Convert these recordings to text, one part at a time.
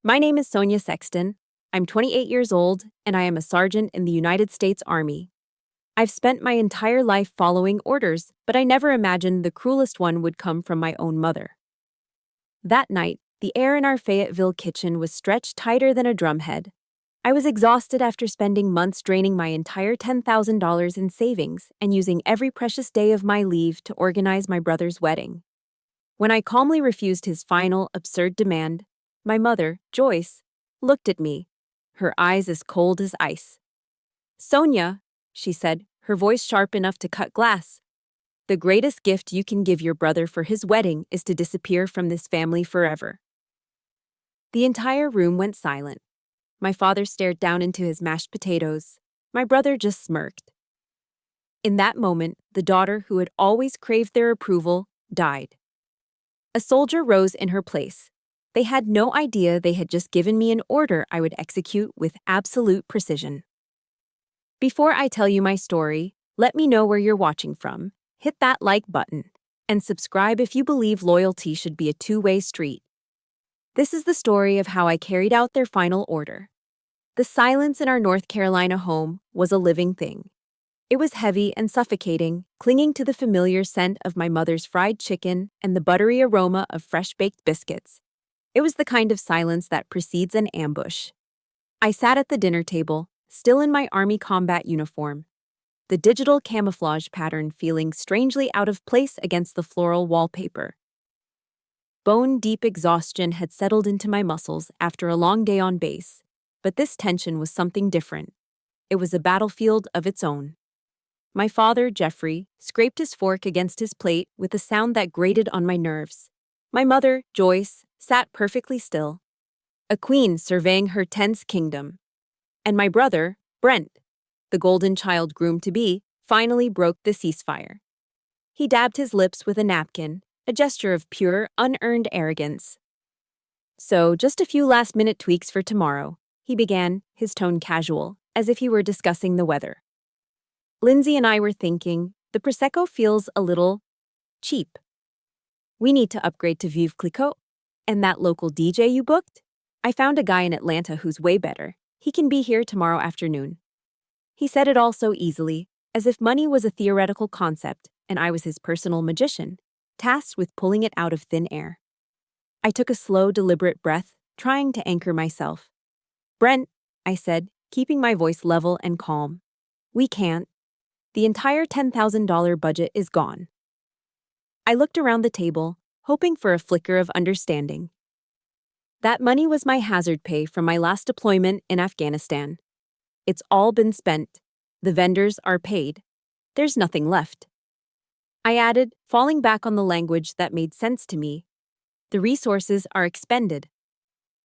My name is Sonia Sexton. I'm 28 years old, and I am a sergeant in the United States Army. I've spent my entire life following orders, but I never imagined the cruelest one would come from my own mother. That night, the air in our Fayetteville kitchen was stretched tighter than a drumhead. I was exhausted after spending months draining my entire $10,000 in savings and using every precious day of my leave to organize my brother's wedding. When I calmly refused his final, absurd demand, my mother, Joyce, looked at me, her eyes as cold as ice. "Sonia," she said, her voice sharp enough to cut glass, "the greatest gift you can give your brother for his wedding is to disappear from this family forever." The entire room went silent. My father stared down into his mashed potatoes. My brother just smirked. In that moment, the daughter who had always craved their approval died. A soldier rose in her place. They had no idea they had just given me an order I would execute with absolute precision. Before I tell you my story, let me know where you're watching from, hit that like button, and subscribe if you believe loyalty should be a two-way street. This is the story of how I carried out their final order. The silence in our North Carolina home was a living thing. It was heavy and suffocating, clinging to the familiar scent of my mother's fried chicken and the buttery aroma of fresh-baked biscuits. It was the kind of silence that precedes an ambush. I sat at the dinner table, still in my Army combat uniform, the digital camouflage pattern feeling strangely out of place against the floral wallpaper. Bone-deep exhaustion had settled into my muscles after a long day on base, but this tension was something different. It was a battlefield of its own. My father, Jeffrey, scraped his fork against his plate with a sound that grated on my nerves. My mother, Joyce, sat perfectly still, a queen surveying her tense kingdom. And my brother, Brent, the golden child groom-to-be, finally broke the ceasefire. He dabbed his lips with a napkin, a gesture of pure, unearned arrogance. "So, just a few last-minute tweaks for tomorrow," he began, his tone casual, as if he were discussing the weather. Lindsay and I were thinking, the Prosecco feels a little cheap. We need to upgrade to Veuve Clicquot. And that local DJ you booked? I found a guy in Atlanta who's way better. He can be here tomorrow afternoon. He said it all so easily, as if money was a theoretical concept and I was his personal magician, tasked with pulling it out of thin air. I took a slow, deliberate breath, trying to anchor myself. "Brent," I said, keeping my voice level and calm. "We can't. The entire $10,000 budget is gone." I looked around the table, hoping for a flicker of understanding. That money was my hazard pay from my last deployment in Afghanistan. It's all been spent. The vendors are paid. There's nothing left. I added, falling back on the language that made sense to me. The resources are expended.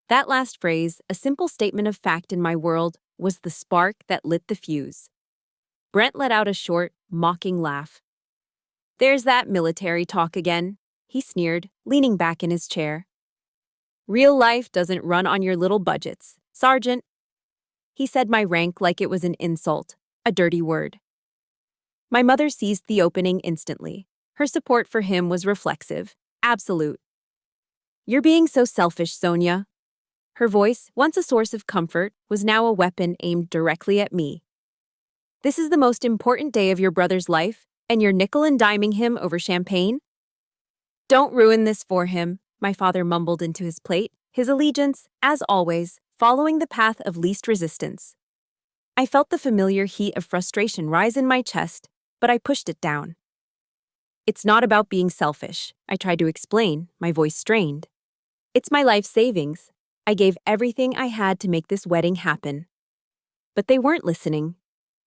That last phrase, a simple statement of fact in my world, was the spark that lit the fuse. Brent let out a short, mocking laugh. "There's that military talk again," he sneered, leaning back in his chair. "Real life doesn't run on your little budgets, Sergeant." He said my rank like it was an insult, a dirty word. My mother seized the opening instantly. Her support for him was reflexive, absolute. "You're being so selfish, Sonia." Her voice, once a source of comfort, was now a weapon aimed directly at me. "This is the most important day of your brother's life, and you're nickel and diming him over champagne? Don't ruin this for him," my father mumbled into his plate, his allegiance, as always, following the path of least resistance. I felt the familiar heat of frustration rise in my chest, but I pushed it down. "It's not about being selfish," I tried to explain, my voice strained. "It's my life savings. I gave everything I had to make this wedding happen." But they weren't listening.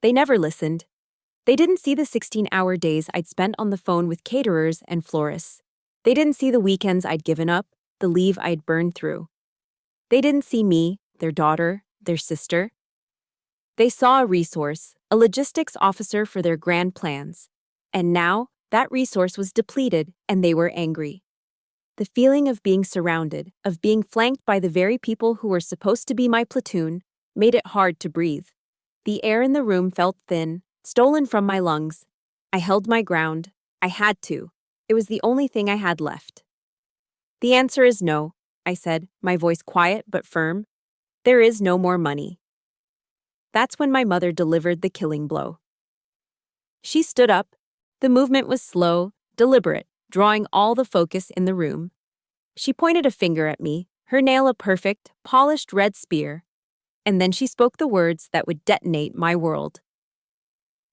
They never listened. They didn't see the 16-hour days I'd spent on the phone with caterers and florists. They didn't see the weekends I'd given up, the leave I'd burned through. They didn't see me, their daughter, their sister. They saw a resource, a logistics officer for their grand plans. And now, that resource was depleted, and they were angry. The feeling of being surrounded, of being flanked by the very people who were supposed to be my platoon, made it hard to breathe. The air in the room felt thin, stolen from my lungs. I held my ground. I had to. It was the only thing I had left. "The answer is no," I said, my voice quiet but firm. There is no more money. That's when my mother delivered the killing blow. She stood up. The movement was slow, deliberate, drawing all the focus in the room. She pointed a finger at me, her nail a perfect, polished red spear, and then she spoke the words that would detonate my world.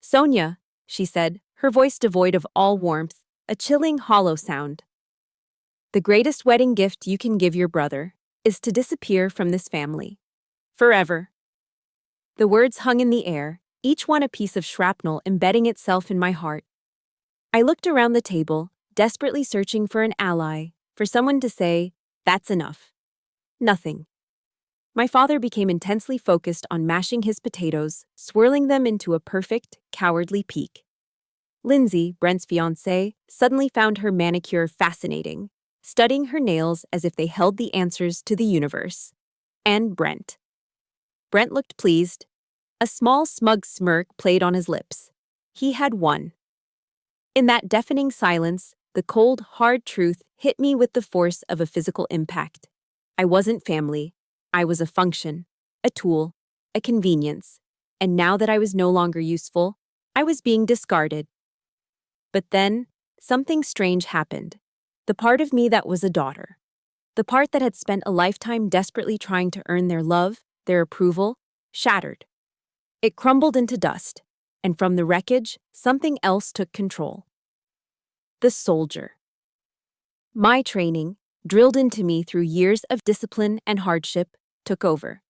Sonia, she said, her voice devoid of all warmth, a chilling, hollow sound. The greatest wedding gift you can give your brother is to disappear from this family. Forever. The words hung in the air, each one a piece of shrapnel embedding itself in my heart. I looked around the table, desperately searching for an ally, for someone to say, "That's enough." Nothing. My father became intensely focused on mashing his potatoes, swirling them into a perfect, cowardly peak. Lindsay, Brent's fiancée, suddenly found her manicure fascinating, studying her nails as if they held the answers to the universe. And Brent. Brent looked pleased. A small, smug smirk played on his lips. He had won. In that deafening silence, the cold, hard truth hit me with the force of a physical impact. I wasn't family. I was a function, a tool, a convenience. And now that I was no longer useful, I was being discarded. But then, something strange happened. The part of me that was a daughter. The part that had spent a lifetime desperately trying to earn their love, their approval, shattered. It crumbled into dust, and from the wreckage, something else took control. The soldier. My training, drilled into me through years of discipline and hardship, took over.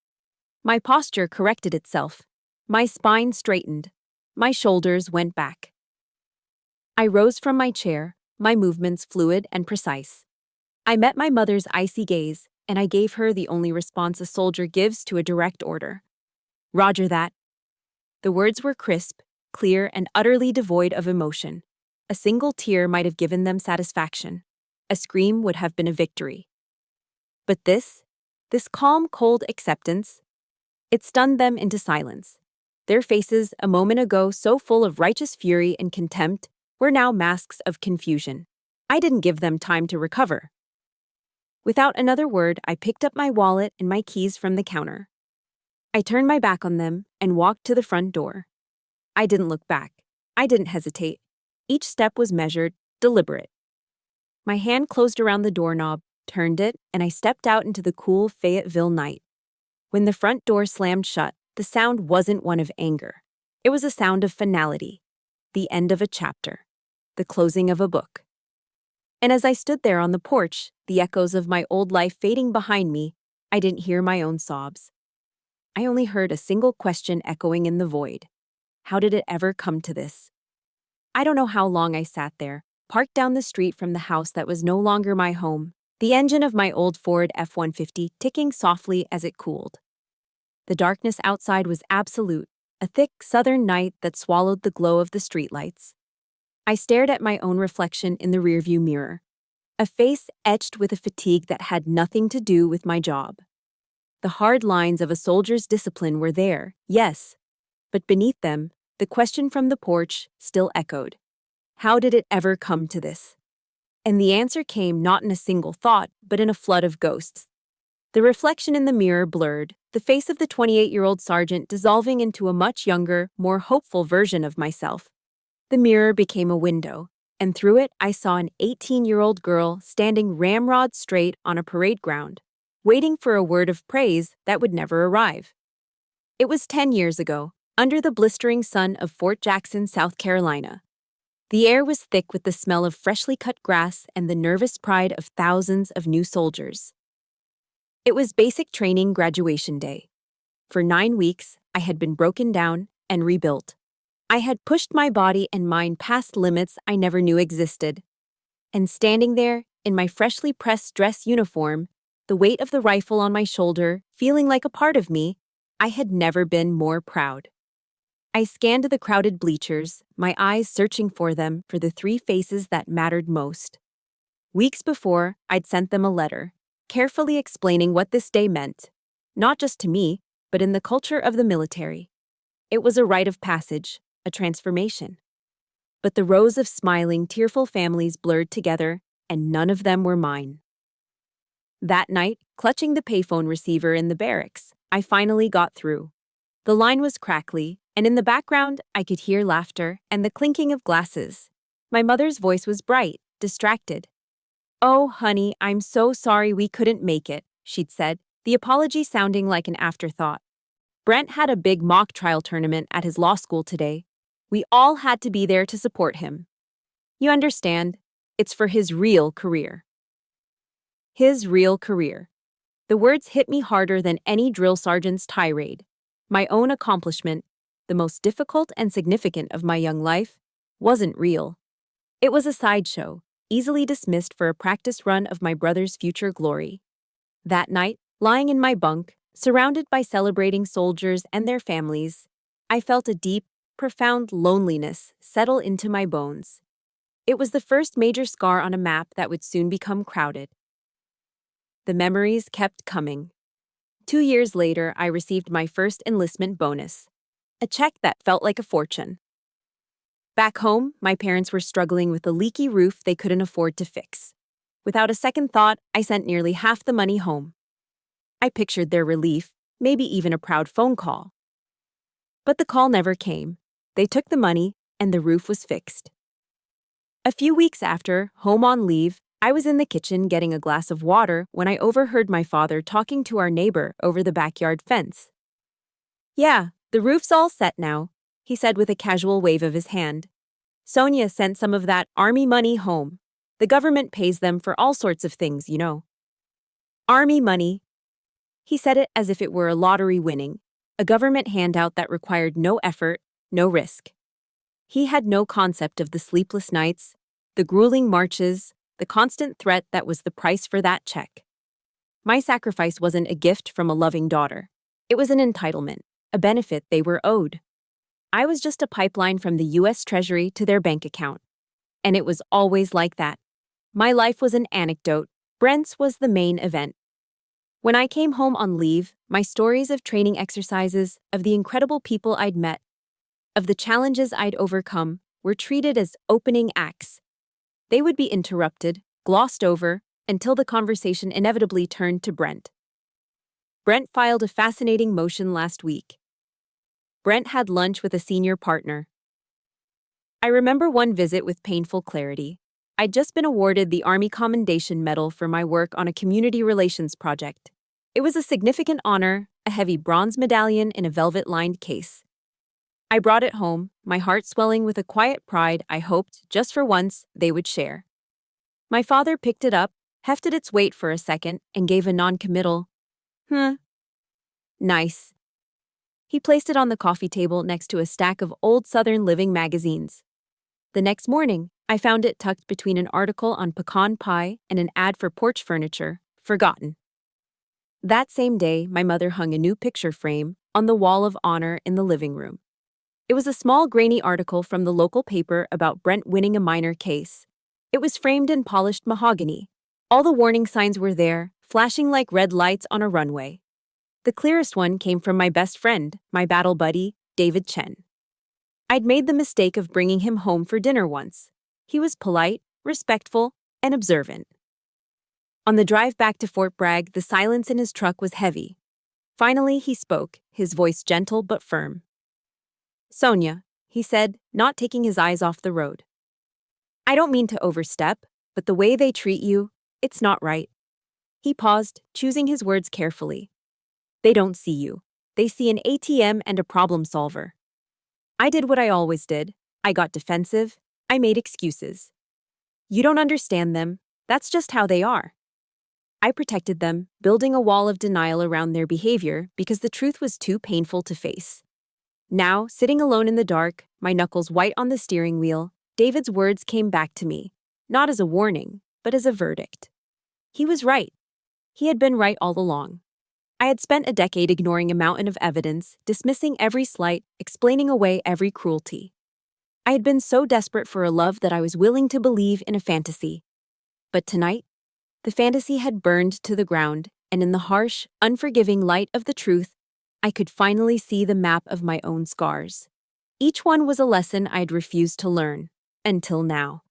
My posture corrected itself. My spine straightened. My shoulders went back. I rose from my chair, my movements fluid and precise. I met my mother's icy gaze, and I gave her the only response a soldier gives to a direct order. "Roger that." The words were crisp, clear, and utterly devoid of emotion. A single tear might have given them satisfaction. A scream would have been a victory. But this calm, cold acceptance, it stunned them into silence. Their faces, a moment ago so full of righteous fury and contempt, were now masks of confusion. I didn't give them time to recover. Without another word, I picked up my wallet and my keys from the counter. I turned my back on them and walked to the front door. I didn't look back. I didn't hesitate. Each step was measured, deliberate. My hand closed around the doorknob, turned it, and I stepped out into the cool Fayetteville night. When the front door slammed shut, the sound wasn't one of anger. It was a sound of finality, the end of a chapter, the closing of a book. And as I stood there on the porch, the echoes of my old life fading behind me, I didn't hear my own sobs. I only heard a single question echoing in the void. How did it ever come to this? I don't know how long I sat there, parked down the street from the house that was no longer my home, the engine of my old Ford F-150 ticking softly as it cooled. The darkness outside was absolute, a thick southern night that swallowed the glow of the streetlights. I stared at my own reflection in the rearview mirror, a face etched with a fatigue that had nothing to do with my job. The hard lines of a soldier's discipline were there, yes, but beneath them, the question from the porch still echoed. How did it ever come to this? And the answer came not in a single thought, but in a flood of ghosts. The reflection in the mirror blurred, the face of the 28-year-old sergeant dissolving into a much younger, more hopeful version of myself. The mirror became a window, and through it I saw an 18-year-old girl standing ramrod straight on a parade ground, waiting for a word of praise that would never arrive. It was 10 years ago, under the blistering sun of Fort Jackson, South Carolina. The air was thick with the smell of freshly cut grass and the nervous pride of thousands of new soldiers. It was basic training graduation day. For 9 weeks, I had been broken down and rebuilt. I had pushed my body and mind past limits I never knew existed. And standing there, in my freshly pressed dress uniform, the weight of the rifle on my shoulder, feeling like a part of me, I had never been more proud. I scanned the crowded bleachers, my eyes searching for them for the 3 faces that mattered most. Weeks before, I'd sent them a letter, carefully explaining what this day meant, not just to me, but in the culture of the military. It was a rite of passage, a transformation. But the rows of smiling, tearful families blurred together, and none of them were mine. That night, clutching the payphone receiver in the barracks, I finally got through. The line was crackly, and in the background, I could hear laughter and the clinking of glasses. My mother's voice was bright, distracted. "Oh, honey, I'm so sorry we couldn't make it," she'd said, the apology sounding like an afterthought. "Brent had a big mock trial tournament at his law school today. We all had to be there to support him. You understand, it's for his real career." His real career. The words hit me harder than any drill sergeant's tirade. My own accomplishment, the most difficult and significant of my young life, wasn't real. It was a sideshow, easily dismissed for a practice run of my brother's future glory. That night, lying in my bunk, surrounded by celebrating soldiers and their families, I felt a deep, profound loneliness settle into my bones. It was the first major scar on a map that would soon become crowded. The memories kept coming. 2 years later, I received my first enlistment bonus, a check that felt like a fortune. Back home, my parents were struggling with a leaky roof they couldn't afford to fix. Without a second thought, I sent nearly half the money home. I pictured their relief, maybe even a proud phone call. But the call never came. They took the money, and the roof was fixed. A few weeks after, home on leave, I was in the kitchen getting a glass of water when I overheard my father talking to our neighbor over the backyard fence. "Yeah, the roof's all set now," he said with a casual wave of his hand. "Sonia sent some of that army money home. The government pays them for all sorts of things, you know." Army money. He said it as if it were a lottery winning, a government handout that required no effort, no risk. He had no concept of the sleepless nights, the grueling marches, the constant threat that was the price for that check. My sacrifice wasn't a gift from a loving daughter. It was an entitlement, a benefit they were owed. I was just a pipeline from the U.S. Treasury to their bank account. And it was always like that. My life was an anecdote. Brent's was the main event. When I came home on leave, my stories of training exercises, of the incredible people I'd met, of the challenges I'd overcome, were treated as opening acts. They would be interrupted, glossed over, until the conversation inevitably turned to Brent. Brent filed a fascinating motion last week. Brent had lunch with a senior partner. I remember one visit with painful clarity. I'd just been awarded the Army Commendation Medal for my work on a community relations project. It was a significant honor, a heavy bronze medallion in a velvet-lined case. I brought it home, my heart swelling with a quiet pride I hoped, just for once, they would share. My father picked it up, hefted its weight for a second, and gave a non-committal, Nice. He placed it on the coffee table next to a stack of old Southern Living magazines. The next morning, I found it tucked between an article on pecan pie and an ad for porch furniture, forgotten. That same day, my mother hung a new picture frame on the wall of honor in the living room. It was a small, grainy article from the local paper about Brent winning a minor case. It was framed in polished mahogany. All the warning signs were there, flashing like red lights on a runway. The clearest one came from my best friend, my battle buddy, David Chen. I'd made the mistake of bringing him home for dinner once. He was polite, respectful, and observant. On the drive back to Fort Bragg, the silence in his truck was heavy. Finally, he spoke, his voice gentle but firm. "Sonia," he said, not taking his eyes off the road. "I don't mean to overstep, but the way they treat you, it's not right." He paused, choosing his words carefully. "They don't see you. They see an ATM and a problem solver." I did what I always did. I got defensive. I made excuses. "You don't understand them. That's just how they are." I protected them, building a wall of denial around their behavior because the truth was too painful to face. Now, sitting alone in the dark, my knuckles white on the steering wheel, David's words came back to me, not as a warning, but as a verdict. He was right. He had been right all along. I had spent a decade ignoring a mountain of evidence, dismissing every slight, explaining away every cruelty. I had been so desperate for a love that I was willing to believe in a fantasy. But tonight, the fantasy had burned to the ground, and in the harsh, unforgiving light of the truth, I could finally see the map of my own scars. Each one was a lesson I'd refused to learn, until now.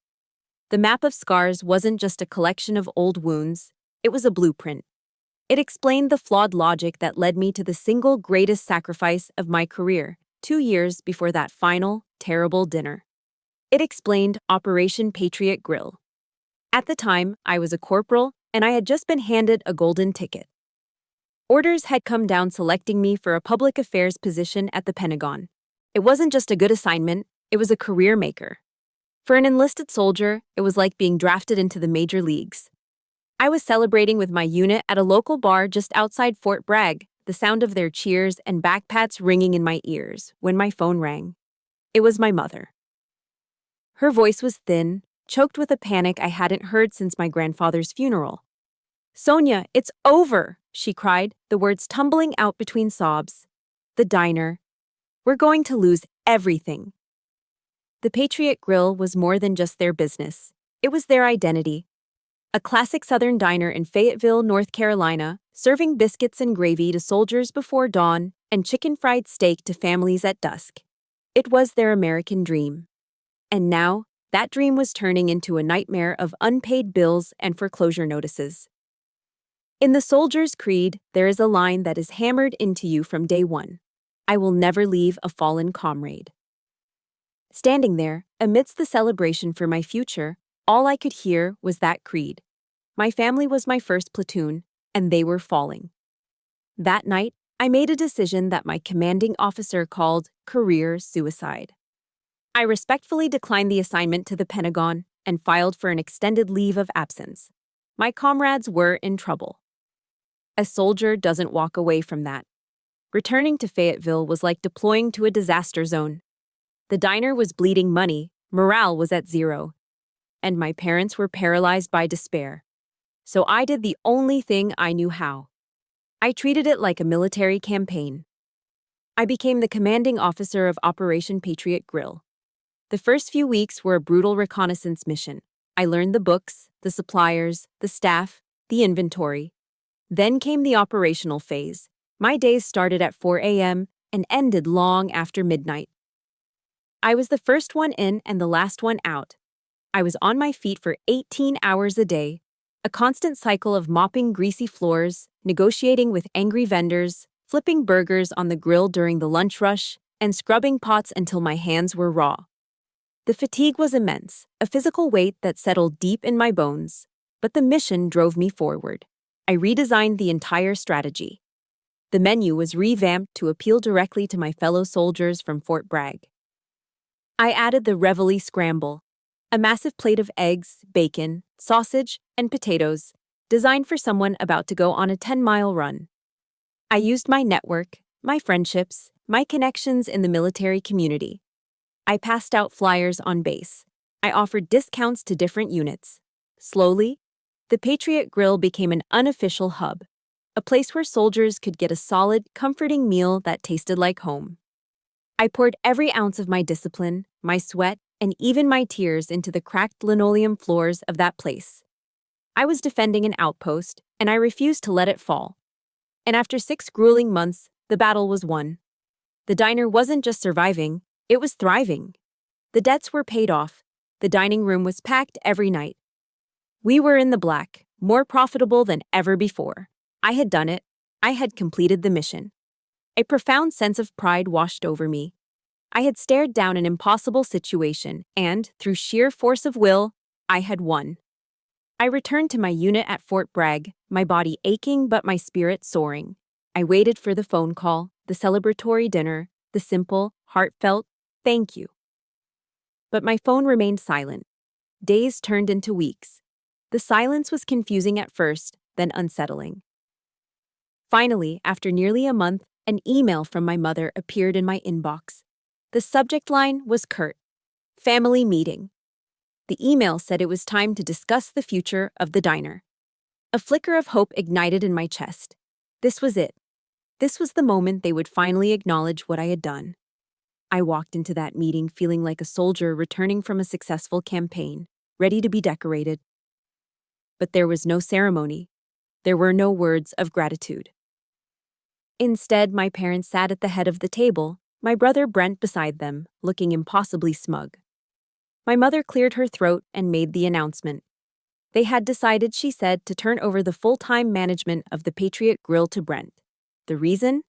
The map of scars wasn't just a collection of old wounds, It was a blueprint. It explained the flawed logic that led me to the single greatest sacrifice of my career, 2 years before that final, terrible dinner. It explained Operation Patriot Grill. At the time, I was a corporal, and I had just been handed a golden ticket. Orders had come down selecting me for a public affairs position at the Pentagon. It wasn't just a good assignment, it was a career maker. For an enlisted soldier, it was like being drafted into the major leagues. I was celebrating with my unit at a local bar just outside Fort Bragg, the sound of their cheers and backpats ringing in my ears, when my phone rang. It was my mother. Her voice was thin, choked with a panic I hadn't heard since my grandfather's funeral. "Sonia, it's over!" she cried, the words tumbling out between sobs. "The diner. We're going to lose everything." The Patriot Grill was more than just their business. It was their identity. A classic Southern diner in Fayetteville, North Carolina, serving biscuits and gravy to soldiers before dawn and chicken fried steak to families at dusk. It was their American dream. And now, that dream was turning into a nightmare of unpaid bills and foreclosure notices. In the soldier's creed, there is a line that is hammered into you from day one: "I will never leave a fallen comrade." Standing there, amidst the celebration for my future, all I could hear was that creed. My family was my first platoon, and they were falling. That night, I made a decision that my commanding officer called career suicide. I respectfully declined the assignment to the Pentagon and filed for an extended leave of absence. My comrades were in trouble. A soldier doesn't walk away from that. Returning to Fayetteville was like deploying to a disaster zone. The diner was bleeding money, morale was at zero, and my parents were paralyzed by despair. So I did the only thing I knew how. I treated it like a military campaign. I became the commanding officer of Operation Patriot Grill. The first few weeks were a brutal reconnaissance mission. I learned the books, the suppliers, the staff, the inventory. Then came the operational phase. My days started at 4 a.m. and ended long after midnight. I was the first one in and the last one out. I was on my feet for 18 hours a day, a constant cycle of mopping greasy floors, negotiating with angry vendors, flipping burgers on the grill during the lunch rush, and scrubbing pots until my hands were raw. The fatigue was immense, a physical weight that settled deep in my bones, but the mission drove me forward. I redesigned the entire strategy. The menu was revamped to appeal directly to my fellow soldiers from Fort Bragg. I added the Reveille Scramble, a massive plate of eggs, bacon, sausage, and potatoes, designed for someone about to go on a 10-mile run. I used my network, my friendships, my connections in the military community. I passed out flyers on base. I offered discounts to different units. Slowly, the Patriot Grill became an unofficial hub, a place where soldiers could get a solid, comforting meal that tasted like home. I poured every ounce of my discipline, my sweat, and even my tears into the cracked linoleum floors of that place. I was defending an outpost, and I refused to let it fall. And after 6 grueling months, the battle was won. The diner wasn't just surviving, it was thriving. The debts were paid off. The dining room was packed every night. We were in the black, more profitable than ever before. I had done it. I had completed the mission. A profound sense of pride washed over me. I had stared down an impossible situation, and, through sheer force of will, I had won. I returned to my unit at Fort Bragg, my body aching but my spirit soaring. I waited for the phone call, the celebratory dinner, the simple, heartfelt, "thank you." But my phone remained silent. Days turned into weeks. The silence was confusing at first, then unsettling. Finally, after nearly a month, an email from my mother appeared in my inbox. The subject line was curt: "Family meeting." The email said it was time to discuss the future of the diner. A flicker of hope ignited in my chest. This was it. This was the moment they would finally acknowledge what I had done. I walked into that meeting feeling like a soldier returning from a successful campaign, ready to be decorated. But there was no ceremony. There were no words of gratitude. Instead, my parents sat at the head of the table, my brother Brent beside them, looking impossibly smug. My mother cleared her throat and made the announcement. They had decided, she said, to turn over the full-time management of the Patriot grill to Brent. The reason?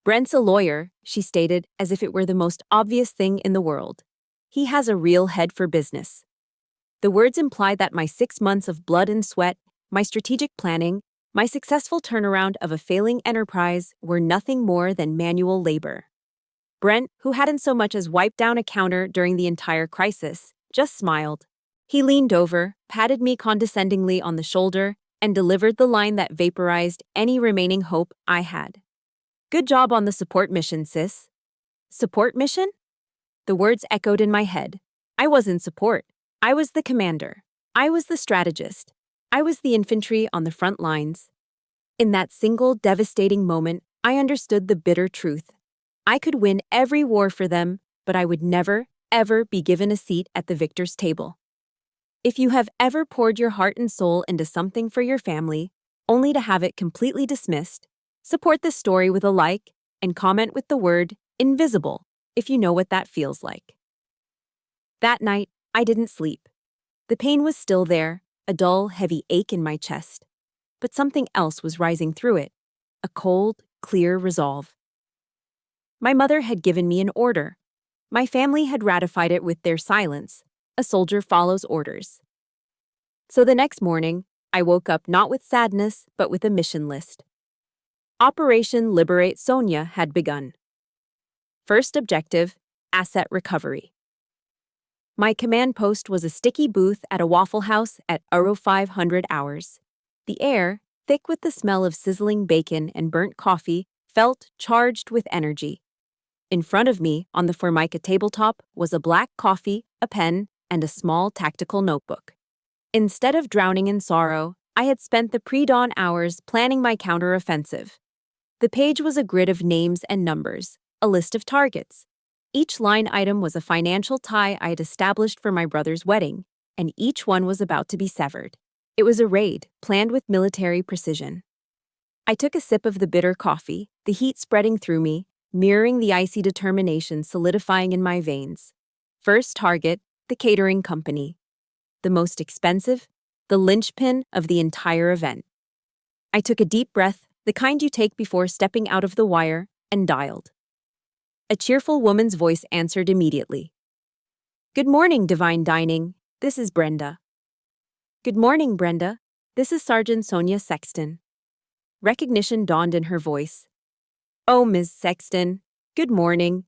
Brent's a lawyer, she stated, as if it were the most obvious thing in the world. He has a real head for business. The words implied that my 6 months of blood and sweat, my strategic planning, my successful turnaround of a failing enterprise were nothing more than manual labor. Brent, who hadn't so much as wiped down a counter during the entire crisis, just smiled. He leaned over, patted me condescendingly on the shoulder, and delivered the line that vaporized any remaining hope I had. Good job on the support mission, sis. Support mission? The words echoed in my head. I was in support. I was the commander. I was the strategist. I was the infantry on the front lines. In that single devastating moment, I understood the bitter truth. I could win every war for them, but I would never, ever be given a seat at the victor's table. If you have ever poured your heart and soul into something for your family, only to have it completely dismissed, support this story with a like and comment with the word invisible if you know what that feels like. That night, I didn't sleep. The pain was still there, a dull, heavy ache in my chest. But something else was rising through it, a cold, clear resolve. My mother had given me an order. My family had ratified it with their silence. A soldier follows orders. So the next morning, I woke up not with sadness, but with a mission list. Operation Liberate Sonia had begun. First objective, asset recovery. My command post was a sticky booth at a Waffle House at 0500 hours. The air, thick with the smell of sizzling bacon and burnt coffee, felt charged with energy. In front of me, on the Formica tabletop, was a black coffee, a pen, and a small tactical notebook. Instead of drowning in sorrow, I had spent the pre-dawn hours planning my counteroffensive. The page was a grid of names and numbers, a list of targets. Each line item was a financial tie I had established for my brother's wedding, and each one was about to be severed. It was a raid, planned with military precision. I took a sip of the bitter coffee, the heat spreading through me, mirroring the icy determination solidifying in my veins. First target, the catering company. The most expensive, the linchpin of the entire event. I took a deep breath, the kind you take before stepping out of the wire, and dialed. A cheerful woman's voice answered immediately. Good morning, Divine Dining. This is Brenda. Good morning, Brenda. This is Sergeant Sonia Sexton. Recognition dawned in her voice. Oh, Ms. Sexton. Good morning.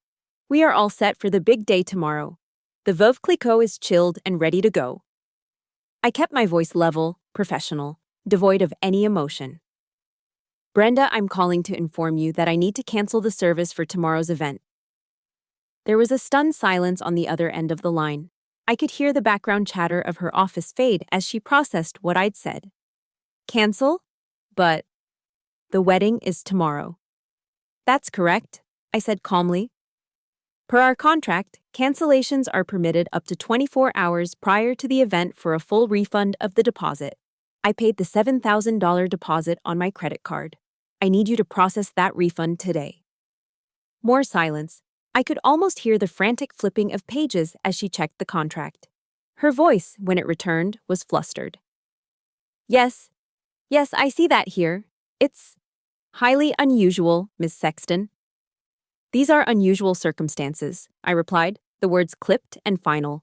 We are all set for the big day tomorrow. The Veuve Clicquot is chilled and ready to go. I kept my voice level, professional, devoid of any emotion. Brenda, I'm calling to inform you that I need to cancel the service for tomorrow's event. There was a stunned silence on the other end of the line. I could hear the background chatter of her office fade as she processed what I'd said. Cancel? But the wedding is tomorrow. That's correct, I said calmly. Per our contract, cancellations are permitted up to 24 hours prior to the event for a full refund of the deposit. I paid the $7,000 deposit on my credit card. I need you to process that refund today. More silence. I could almost hear the frantic flipping of pages as she checked the contract. Her voice, when it returned, was flustered. Yes, I see that here. It's highly unusual, Miss Sexton. These are unusual circumstances, I replied, the words clipped and final.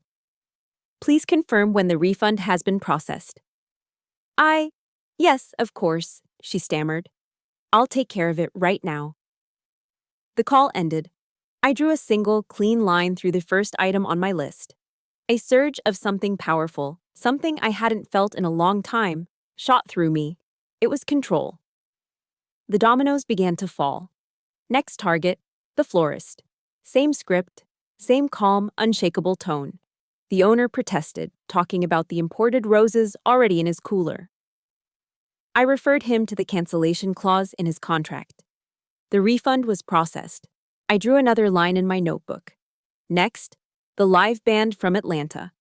Please confirm when the refund has been processed. Yes, of course, she stammered. I'll take care of it right now. The call ended. I drew a single, clean line through the first item on my list. A surge of something powerful, something I hadn't felt in a long time, shot through me. It was control. The dominoes began to fall. Next target, the florist. Same script, same calm, unshakable tone. The owner protested, talking about the imported roses already in his cooler. I referred him to the cancellation clause in his contract. The refund was processed. I drew another line in my notebook. Next, the live band from Atlanta.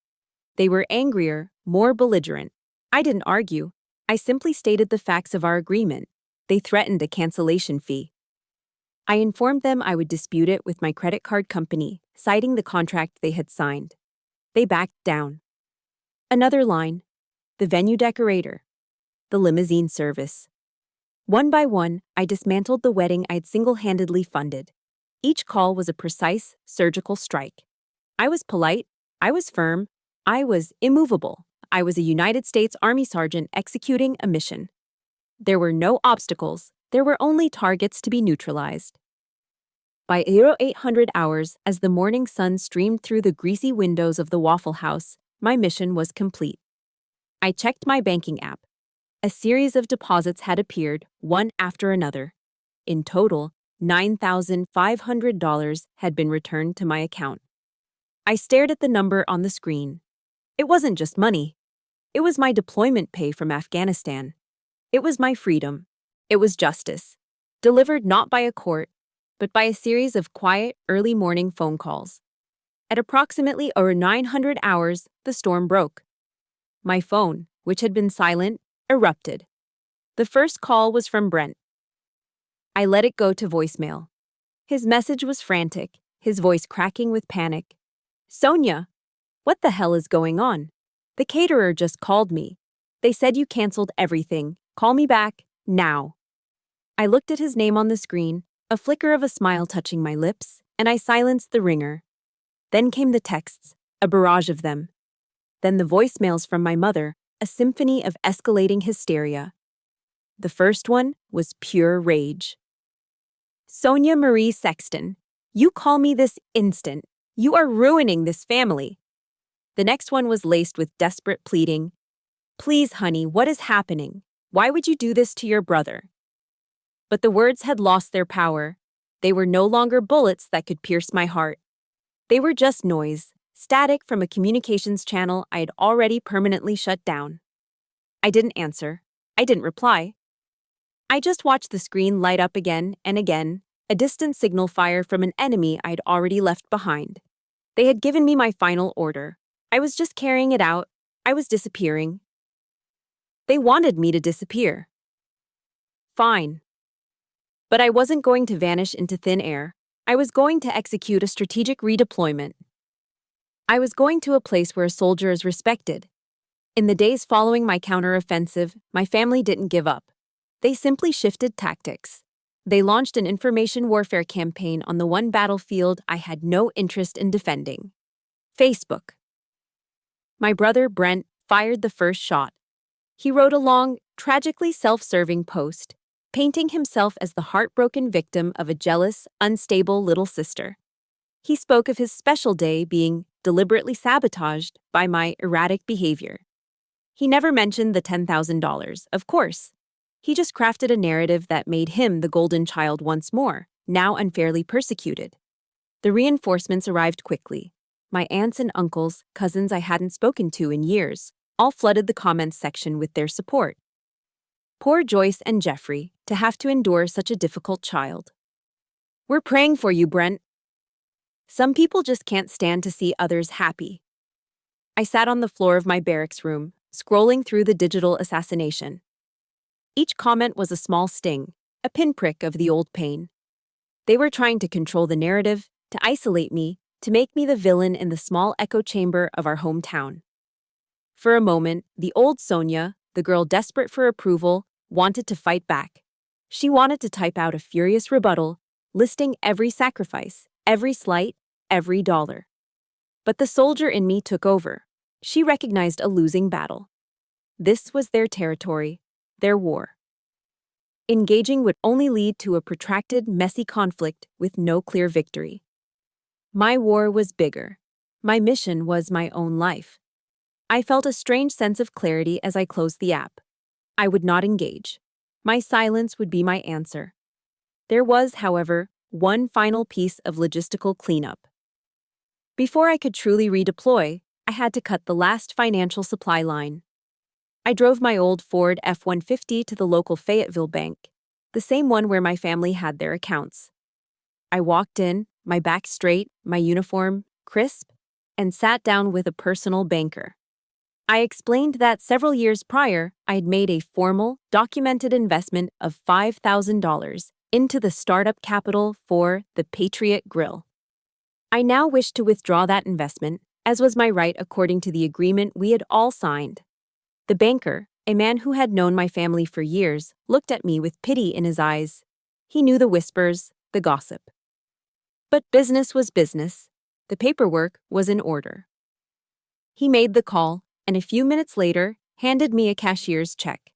They were angrier, more belligerent. I didn't argue. I simply stated the facts of our agreement. They threatened a cancellation fee. I informed them I would dispute it with my credit card company, citing the contract they had signed. They backed down. Another line. the venue decorator, the limousine service. One by one, I dismantled the wedding I'd single-handedly funded. Each call was a precise, surgical strike. I was polite, I was firm, I was immovable. I was a United States Army sergeant executing a mission. There were no obstacles, there were only targets to be neutralized. By 0800 hours, as the morning sun streamed through the greasy windows of the Waffle House, my mission was complete. I checked my banking app. A series of deposits had appeared, one after another. In total, $9,500 had been returned to my account. I stared at the number on the screen. It wasn't just money. It was my deployment pay from Afghanistan. It was my freedom. It was justice, delivered not by a court, but by a series of quiet, early morning phone calls. At approximately over 900 hours, the storm broke. My phone, which had been silent, erupted. The first call was from Brent. I let it go to voicemail. His message was frantic, his voice cracking with panic. "Sonia, what the hell is going on? The caterer just called me. They said you canceled everything. Call me back, now." I looked at his name on the screen, a flicker of a smile touching my lips, and I silenced the ringer. Then came the texts, a barrage of them. Then the voicemails from my mother, a symphony of escalating hysteria. The first one was pure rage. "Sonia Marie Sexton, you call me this instant. You are ruining this family." The next one was laced with desperate pleading. "Please, honey, what is happening? Why would you do this to your brother?" But the words had lost their power. They were no longer bullets that could pierce my heart. They were just noise, static from a communications channel I had already permanently shut down. I didn't answer. I didn't reply. I just watched the screen light up again and again, a distant signal fire from an enemy I'd already left behind. They had given me my final order. I was just carrying it out. I was disappearing. They wanted me to disappear. Fine. But I wasn't going to vanish into thin air. I was going to execute a strategic redeployment. I was going to a place where a soldier is respected. In the days following my counteroffensive, my family didn't give up. They simply shifted tactics. They launched an information warfare campaign on the one battlefield I had no interest in defending: Facebook. My brother, Brent, fired the first shot. He wrote a long, tragically self-serving post, painting himself as the heartbroken victim of a jealous, unstable little sister. He spoke of his special day being deliberately sabotaged by my erratic behavior. He never mentioned the $10,000, of course. He just crafted a narrative that made him the golden child once more, now unfairly persecuted. The reinforcements arrived quickly. My aunts and uncles, cousins I hadn't spoken to in years, all flooded the comments section with their support. Poor Joyce and Jeffrey, to have to endure such a difficult child. "We're praying for you, Brent." Some people just can't stand to see others happy. I sat on the floor of my barracks room, scrolling through the digital assassination. Each comment was a small sting, a pinprick of the old pain. They were trying to control the narrative, to isolate me, to make me the villain in the small echo chamber of our hometown. For a moment, the old Sonia, the girl desperate for approval, wanted to fight back. She wanted to type out a furious rebuttal, listing every sacrifice, every slight, every dollar. But the soldier in me took over. She recognized a losing battle. This was their territory, their war. Engaging would only lead to a protracted, messy conflict with no clear victory. My war was bigger. My mission was my own life. I felt a strange sense of clarity as I closed the app. I would not engage. My silence would be my answer. There was, however, one final piece of logistical cleanup. Before I could truly redeploy, I had to cut the last financial supply line. I drove my old Ford F-150 to the local Fayetteville bank, the same one where my family had their accounts. I walked in, my back straight, my uniform crisp, and sat down with a personal banker. I explained that several years prior, I had made a formal, documented investment of $5,000 into the startup capital for the Patriot grill. I now wished to withdraw that investment, as was my right according to the agreement we had all signed. The banker, a man who had known my family for years, looked at me with pity in his eyes. He knew the whispers, the gossip. But business was business. The paperwork was in order. He made the call, and a few minutes later, handed me a cashier's check.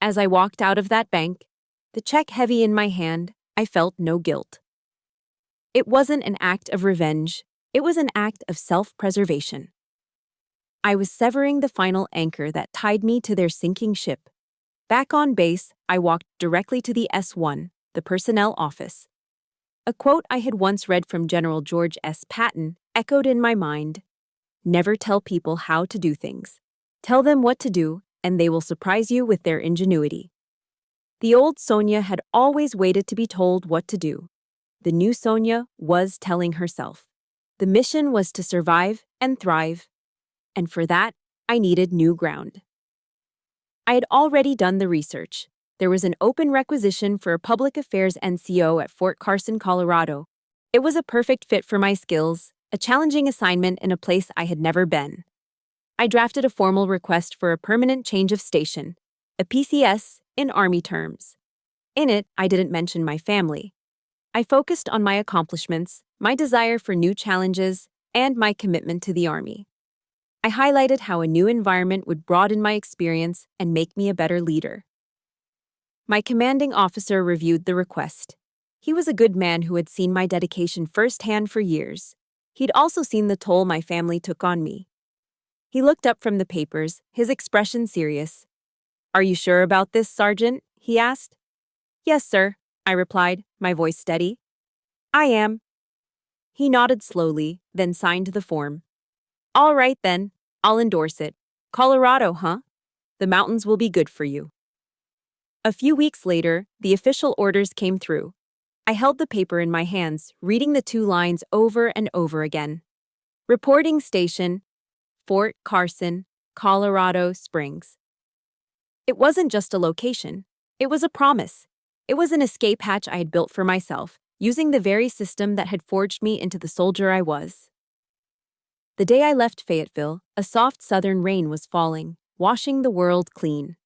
As I walked out of that bank, the check heavy in my hand, I felt no guilt. It wasn't an act of revenge, it was an act of self-preservation. I was severing the final anchor that tied me to their sinking ship. Back on base, I walked directly to the S1, the personnel office. A quote I had once read from General George S. Patton echoed in my mind. Never tell people how to do things. Tell them what to do, and they will surprise you with their ingenuity. The old Sonia had always waited to be told what to do. The new Sonia was telling herself. The mission was to survive and thrive, and for that, I needed new ground. I had already done the research. There was an open requisition for a public affairs NCO at Fort Carson, Colorado. It was a perfect fit for my skills, a challenging assignment in a place I had never been. I drafted a formal request for a permanent change of station, a PCS in Army terms. In it, I didn't mention my family. I focused on my accomplishments, my desire for new challenges, and my commitment to the Army. I highlighted how a new environment would broaden my experience and make me a better leader. My commanding officer reviewed the request. He was a good man who had seen my dedication firsthand for years. He'd also seen the toll my family took on me. He looked up from the papers, his expression serious. "Are you sure about this, Sergeant?" he asked. "Yes, sir," I replied, my voice steady. "I am." He nodded slowly, then signed the form. "All right then, I'll endorse it. Colorado, huh? The mountains will be good for you." A few weeks later, the official orders came through. I held the paper in my hands, reading the 2 lines over and over again. Reporting station, Fort Carson, Colorado Springs. It wasn't just a location. It was a promise. It was an escape hatch I had built for myself, using the very system that had forged me into the soldier I was. The day I left Fayetteville, a soft southern rain was falling, washing the world clean.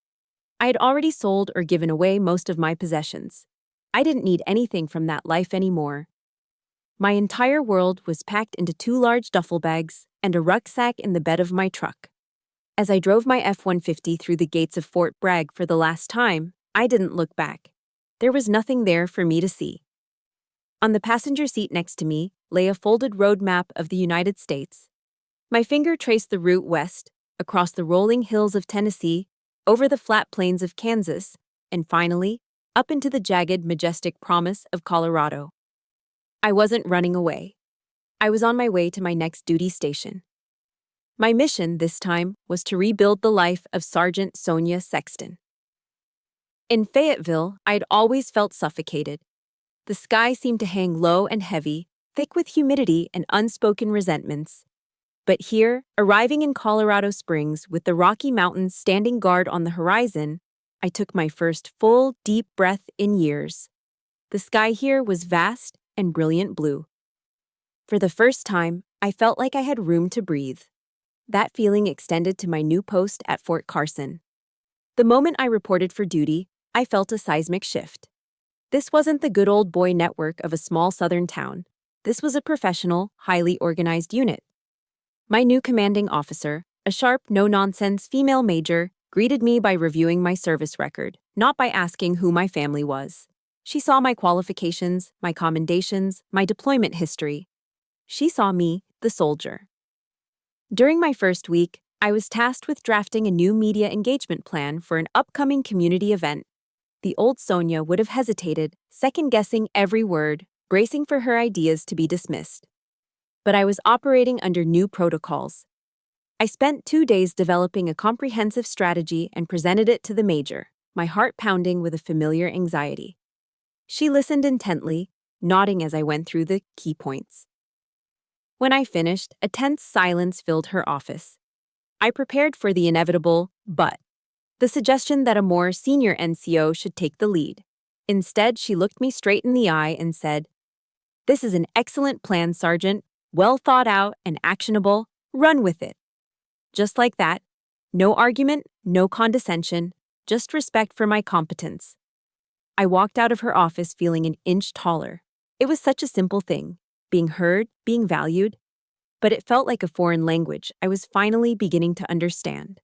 I had already sold or given away most of my possessions. I didn't need anything from that life anymore. My entire world was packed into 2 large duffel bags and a rucksack in the bed of my truck. As I drove my F-150 through the gates of Fort Bragg for the last time, I didn't look back. There was nothing there for me to see. On the passenger seat next to me lay a folded road map of the United States. My finger traced the route west, across the rolling hills of Tennessee, over the flat plains of Kansas, and finally, up into the jagged, majestic promise of Colorado. I wasn't running away. I was on my way to my next duty station. My mission this time was to rebuild the life of Sergeant Sonia Sexton. In Fayetteville, I'd always felt suffocated. The sky seemed to hang low and heavy, thick with humidity and unspoken resentments. But here, arriving in Colorado Springs with the Rocky Mountains standing guard on the horizon, I took my first full, deep breath in years. The sky here was vast and brilliant blue. For the first time, I felt like I had room to breathe. That feeling extended to my new post at Fort Carson. The moment I reported for duty, I felt a seismic shift. This wasn't the good old boy network of a small southern town. This was a professional, highly organized unit. My new commanding officer, a sharp, no-nonsense female major, greeted me by reviewing my service record, not by asking who my family was. She saw my qualifications, my commendations, my deployment history. She saw me, the soldier. During my first week, I was tasked with drafting a new media engagement plan for an upcoming community event. The old Sonia would have hesitated, second-guessing every word, bracing for her ideas to be dismissed. But I was operating under new protocols. I spent 2 days developing a comprehensive strategy and presented it to the major, my heart pounding with a familiar anxiety. She listened intently, nodding as I went through the key points. When I finished, a tense silence filled her office. I prepared for the inevitable but, the suggestion that a more senior NCO should take the lead. Instead, she looked me straight in the eye and said, "This is an excellent plan, Sergeant. Well thought out and actionable. Run with it." Just like that, No argument, no condescension, just respect for my competence. I walked out of her office feeling an inch taller. It was such a simple thing, being heard, being valued, but it felt like a foreign language I was finally beginning to understand.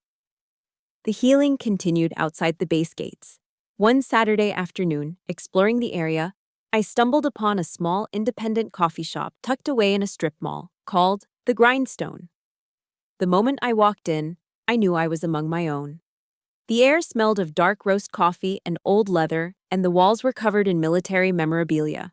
The healing continued outside the base gates. One Saturday afternoon, exploring the area, I stumbled upon a small independent coffee shop tucked away in a strip mall called The Grindstone. The moment I walked in, I knew I was among my own. The air smelled of dark roast coffee and old leather, and the walls were covered in military memorabilia.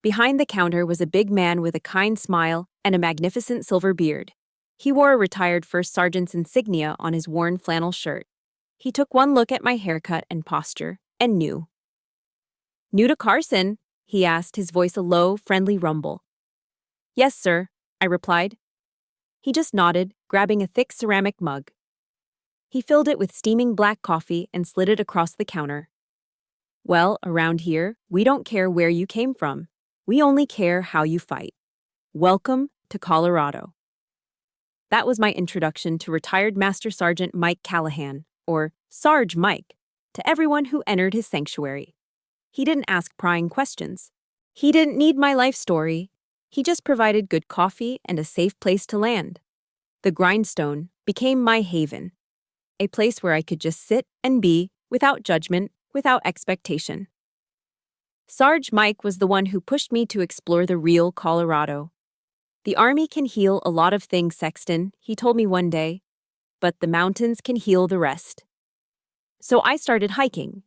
Behind the counter was a big man with a kind smile and a magnificent silver beard. He wore a retired first sergeant's insignia on his worn flannel shirt. He took one look at my haircut and posture, and knew. "New to Carson?" he asked, his voice a low, friendly rumble. "Yes, sir," I replied. He just nodded, grabbing a thick ceramic mug. He filled it with steaming black coffee and slid it across the counter. "Well, around here, we don't care where you came from. We only care how you fight. Welcome to Colorado." That was my introduction to retired Master Sergeant Mike Callahan, or Sarge Mike, to everyone who entered his sanctuary. He didn't ask prying questions. He didn't need my life story. He just provided good coffee and a safe place to land. The Grindstone became my haven, a place where I could just sit and be, without judgment, without expectation. Sarge Mike was the one who pushed me to explore the real Colorado. "The Army can heal a lot of things, Sexton," he told me one day, "but the mountains can heal the rest." So I started hiking.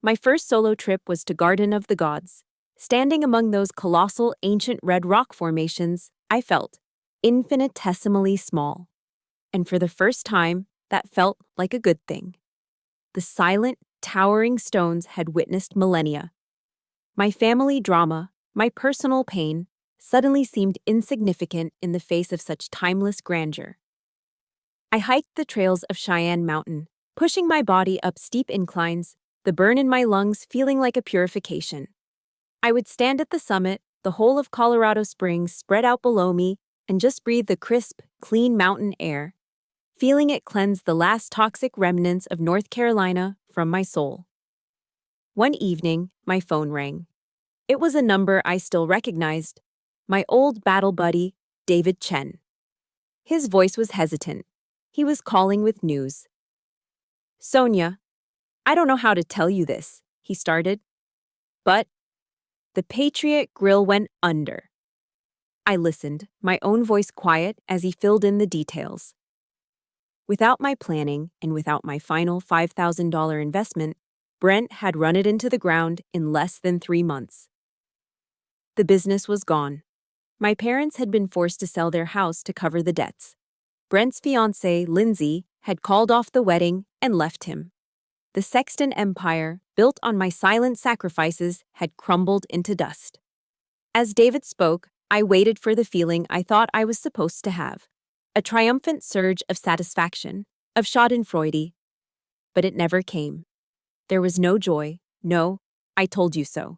My first solo trip was to Garden of the Gods. Standing among those colossal ancient red rock formations, I felt infinitesimally small. And for the first time, that felt like a good thing. The silent, towering stones had witnessed millennia. My family drama, my personal pain, suddenly seemed insignificant in the face of such timeless grandeur. I hiked the trails of Cheyenne Mountain, pushing my body up steep inclines, the burn in my lungs feeling like a purification. I would stand at the summit, the whole of Colorado Springs spread out below me, and just breathe the crisp, clean mountain air, feeling it cleanse the last toxic remnants of North Carolina from my soul. One evening, my phone rang. It was a number I still recognized. My old battle buddy, David Chen. His voice was hesitant. He was calling with news. "Sonia, I don't know how to tell you this," he started, "but the Patriot grill went under." I listened, my own voice quiet as he filled in the details. Without my planning and without my final $5,000 investment, Brent had run it into the ground in less than 3 months. The business was gone. My parents had been forced to sell their house to cover the debts. Brent's fiancée, Lindsay, had called off the wedding and left him. The Sexton empire, built on my silent sacrifices, had crumbled into dust. As David spoke, I waited for the feeling I thought I was supposed to have, a triumphant surge of satisfaction, of schadenfreude. But it never came. There was no joy, no, "I told you so."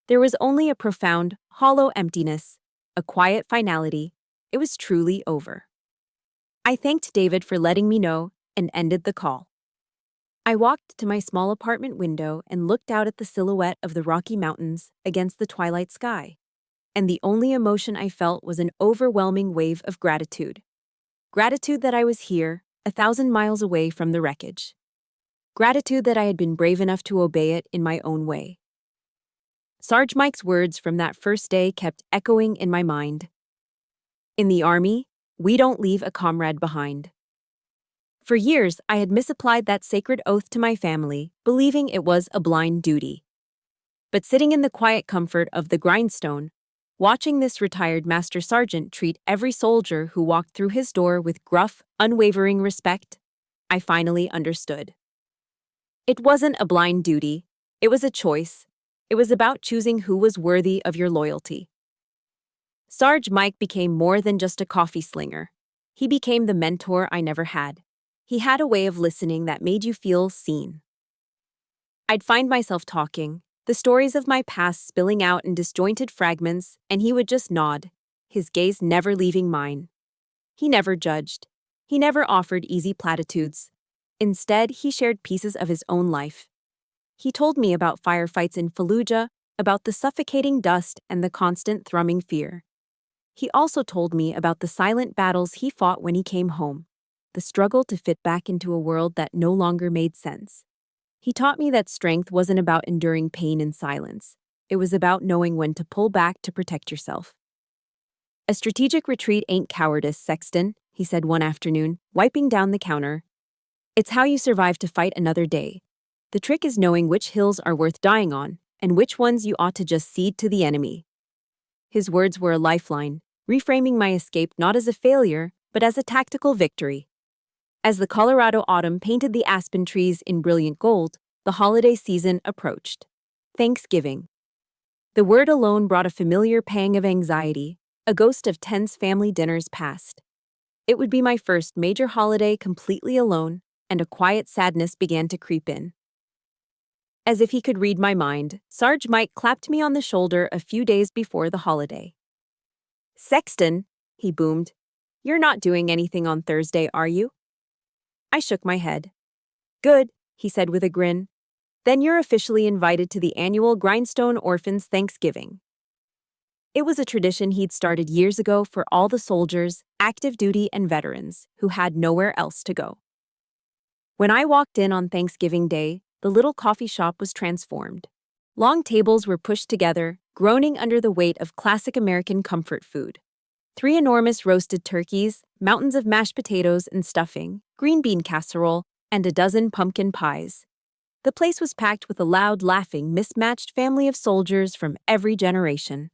There was only a profound, hollow emptiness, a quiet finality. It was truly over. I thanked David for letting me know and ended the call. I walked to my small apartment window and looked out at the silhouette of the Rocky Mountains against the twilight sky. And the only emotion I felt was an overwhelming wave of gratitude. Gratitude that I was here, 1,000 miles away from the wreckage. Gratitude that I had been brave enough to obey it in my own way. Sarge Mike's words from that first day kept echoing in my mind. In the Army, we don't leave a comrade behind. For years, I had misapplied that sacred oath to my family, believing it was a blind duty. But sitting in the quiet comfort of the Grindstone, watching this retired Master Sergeant treat every soldier who walked through his door with gruff, unwavering respect, I finally understood. It wasn't a blind duty. It was a choice. It was about choosing who was worthy of your loyalty. Sarge Mike became more than just a coffee slinger. He became the mentor I never had. He had a way of listening that made you feel seen. I'd find myself talking, the stories of my past spilling out in disjointed fragments, and he would just nod, his gaze never leaving mine. He never judged. He never offered easy platitudes. Instead, he shared pieces of his own life. He told me about firefights in Fallujah, about the suffocating dust and the constant thrumming fear. He also told me about the silent battles he fought when he came home, the struggle to fit back into a world that no longer made sense. He taught me that strength wasn't about enduring pain in silence. It was about knowing when to pull back to protect yourself. "A strategic retreat ain't cowardice, Sexton," he said one afternoon, wiping down the counter. "It's how you survive to fight another day. The trick is knowing which hills are worth dying on, and which ones you ought to just cede to the enemy." His words were a lifeline, reframing my escape not as a failure, but as a tactical victory. As the Colorado autumn painted the aspen trees in brilliant gold, the holiday season approached. Thanksgiving. The word alone brought a familiar pang of anxiety, a ghost of tense family dinners past. It would be my first major holiday completely alone, and a quiet sadness began to creep in. As if he could read my mind, Sarge Mike clapped me on the shoulder a few days before the holiday. "Sexton," he boomed, "you're not doing anything on Thursday, are you?" I shook my head. "Good," he said with a grin. "Then you're officially invited to the annual Grindstone Orphans Thanksgiving." It was a tradition he'd started years ago for all the soldiers, active duty and veterans, who had nowhere else to go. When I walked in on Thanksgiving Day, the little coffee shop was transformed. Long tables were pushed together, groaning under the weight of classic American comfort food. 3 enormous roasted turkeys, mountains of mashed potatoes and stuffing, green bean casserole, and a dozen pumpkin pies. The place was packed with a loud, laughing, mismatched family of soldiers from every generation.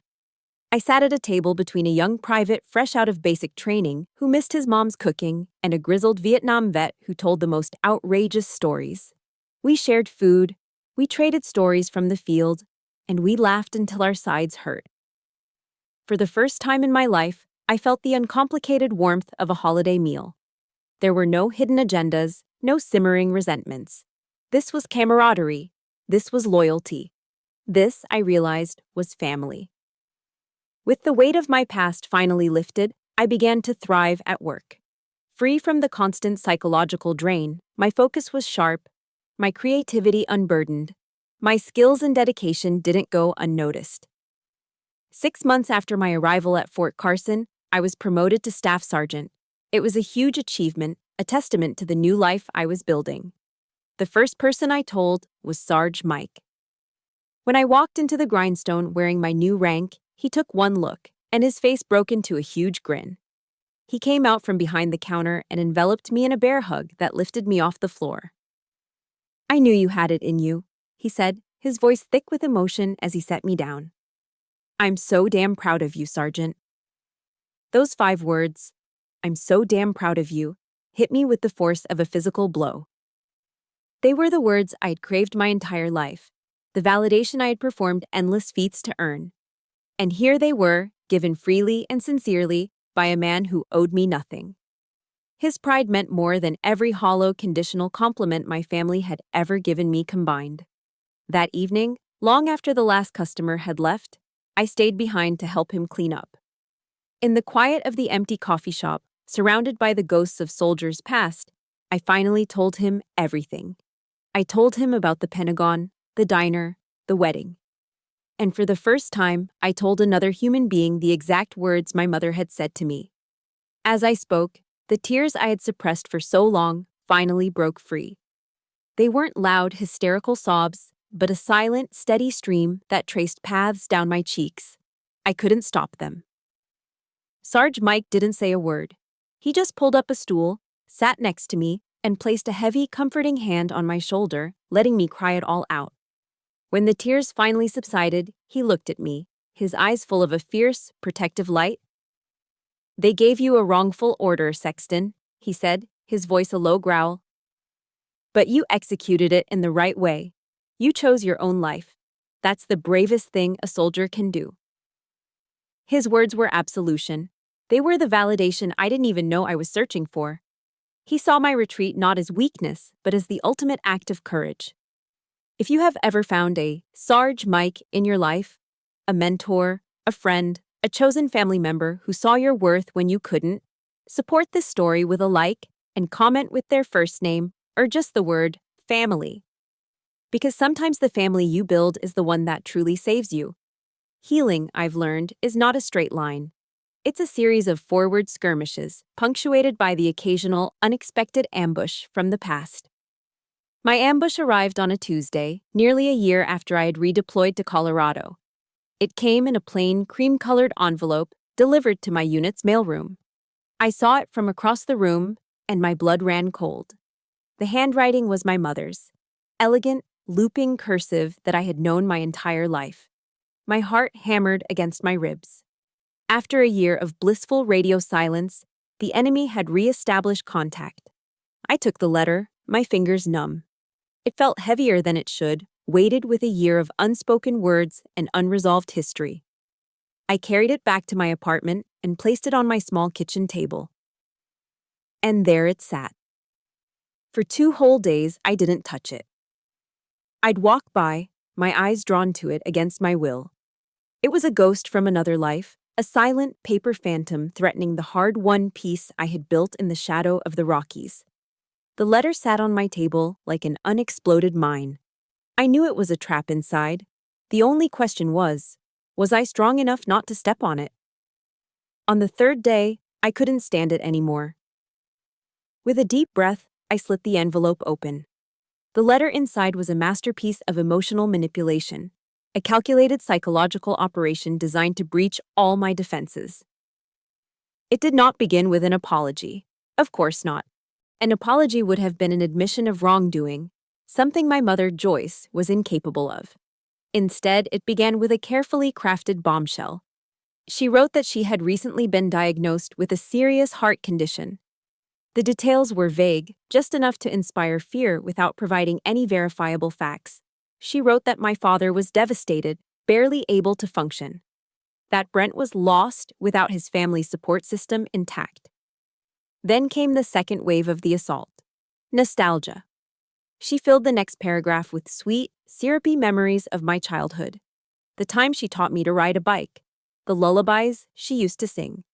I sat at a table between a young private fresh out of basic training who missed his mom's cooking and a grizzled Vietnam vet who told the most outrageous stories. We shared food, we traded stories from the field, and we laughed until our sides hurt. For the first time in my life, I felt the uncomplicated warmth of a holiday meal. There were no hidden agendas, no simmering resentments. This was camaraderie. This was loyalty. This, I realized, was family. With the weight of my past finally lifted, I began to thrive at work. Free from the constant psychological drain, my focus was sharp, my creativity unburdened. My skills and dedication didn't go unnoticed. 6 months after my arrival at Fort Carson, I was promoted to staff sergeant. It was a huge achievement, a testament to the new life I was building. The first person I told was Sarge Mike. When I walked into the grindstone wearing my new rank, he took one look, and his face broke into a huge grin. He came out from behind the counter and enveloped me in a bear hug that lifted me off the floor. "I knew you had it in you," he said, his voice thick with emotion as he set me down. "I'm so damn proud of you, Sergeant." Those 5 words, "I'm so damn proud of you," hit me with the force of a physical blow. They were the words I'd craved my entire life, the validation I had performed endless feats to earn. And here they were, given freely and sincerely by a man who owed me nothing. His pride meant more than every hollow, conditional compliment my family had ever given me combined. That evening, long after the last customer had left, I stayed behind to help him clean up. In the quiet of the empty coffee shop, surrounded by the ghosts of soldiers past, I finally told him everything. I told him about the Pentagon, the diner, the wedding. And for the first time, I told another human being the exact words my mother had said to me. As I spoke, the tears I had suppressed for so long finally broke free. They weren't loud, hysterical sobs, but a silent, steady stream that traced paths down my cheeks. I couldn't stop them. Sarge Mike didn't say a word. He just pulled up a stool, sat next to me, and placed a heavy, comforting hand on my shoulder, letting me cry it all out. When the tears finally subsided, he looked at me, his eyes full of a fierce, protective light. "They gave you a wrongful order, Sexton," he said, his voice a low growl. "But you executed it in the right way. You chose your own life. That's the bravest thing a soldier can do." His words were absolution. They were the validation I didn't even know I was searching for. He saw my retreat not as weakness, but as the ultimate act of courage. If you have ever found a Sarge Mike in your life, a mentor, a friend, a chosen family member who saw your worth when you couldn't, Support this story with a like and comment with their first name or just the word family. Because sometimes the family you build is the one that truly saves you. Healing, I've learned, is not a straight line. It's a series of forward skirmishes, punctuated by the occasional, unexpected ambush from the past. My ambush arrived on a Tuesday, nearly a year after I had redeployed to Colorado. It came in a plain, cream-colored envelope delivered to my unit's mailroom. I saw it from across the room, and my blood ran cold. The handwriting was my mother's, elegant, looping cursive that I had known my entire life. My heart hammered against my ribs. After a year of blissful radio silence, the enemy had re-established contact. I took the letter, my fingers numb. It felt heavier than it should, weighted with a year of unspoken words and unresolved history. I carried it back to my apartment and placed it on my small kitchen table. And there it sat. For 2 whole days, I didn't touch it. I'd walk by, my eyes drawn to it against my will. It was a ghost from another life, a silent paper phantom threatening the hard-won peace I had built in the shadow of the Rockies. The letter sat on my table like an unexploded mine. I knew it was a trap inside. The only question was I strong enough not to step on it? On the 3rd day, I couldn't stand it anymore. With a deep breath, I slit the envelope open. The letter inside was a masterpiece of emotional manipulation, a calculated psychological operation designed to breach all my defenses. It did not begin with an apology. Of course not. An apology would have been an admission of wrongdoing, something my mother, Joyce, was incapable of. Instead, it began with a carefully crafted bombshell. She wrote that she had recently been diagnosed with a serious heart condition. The details were vague, just enough to inspire fear without providing any verifiable facts. She wrote that my father was devastated, barely able to function. That Brent was lost without his family's support system intact. Then came the second wave of the assault. Nostalgia. She filled the next paragraph with sweet, syrupy memories of my childhood. The time she taught me to ride a bike. The lullabies she used to sing.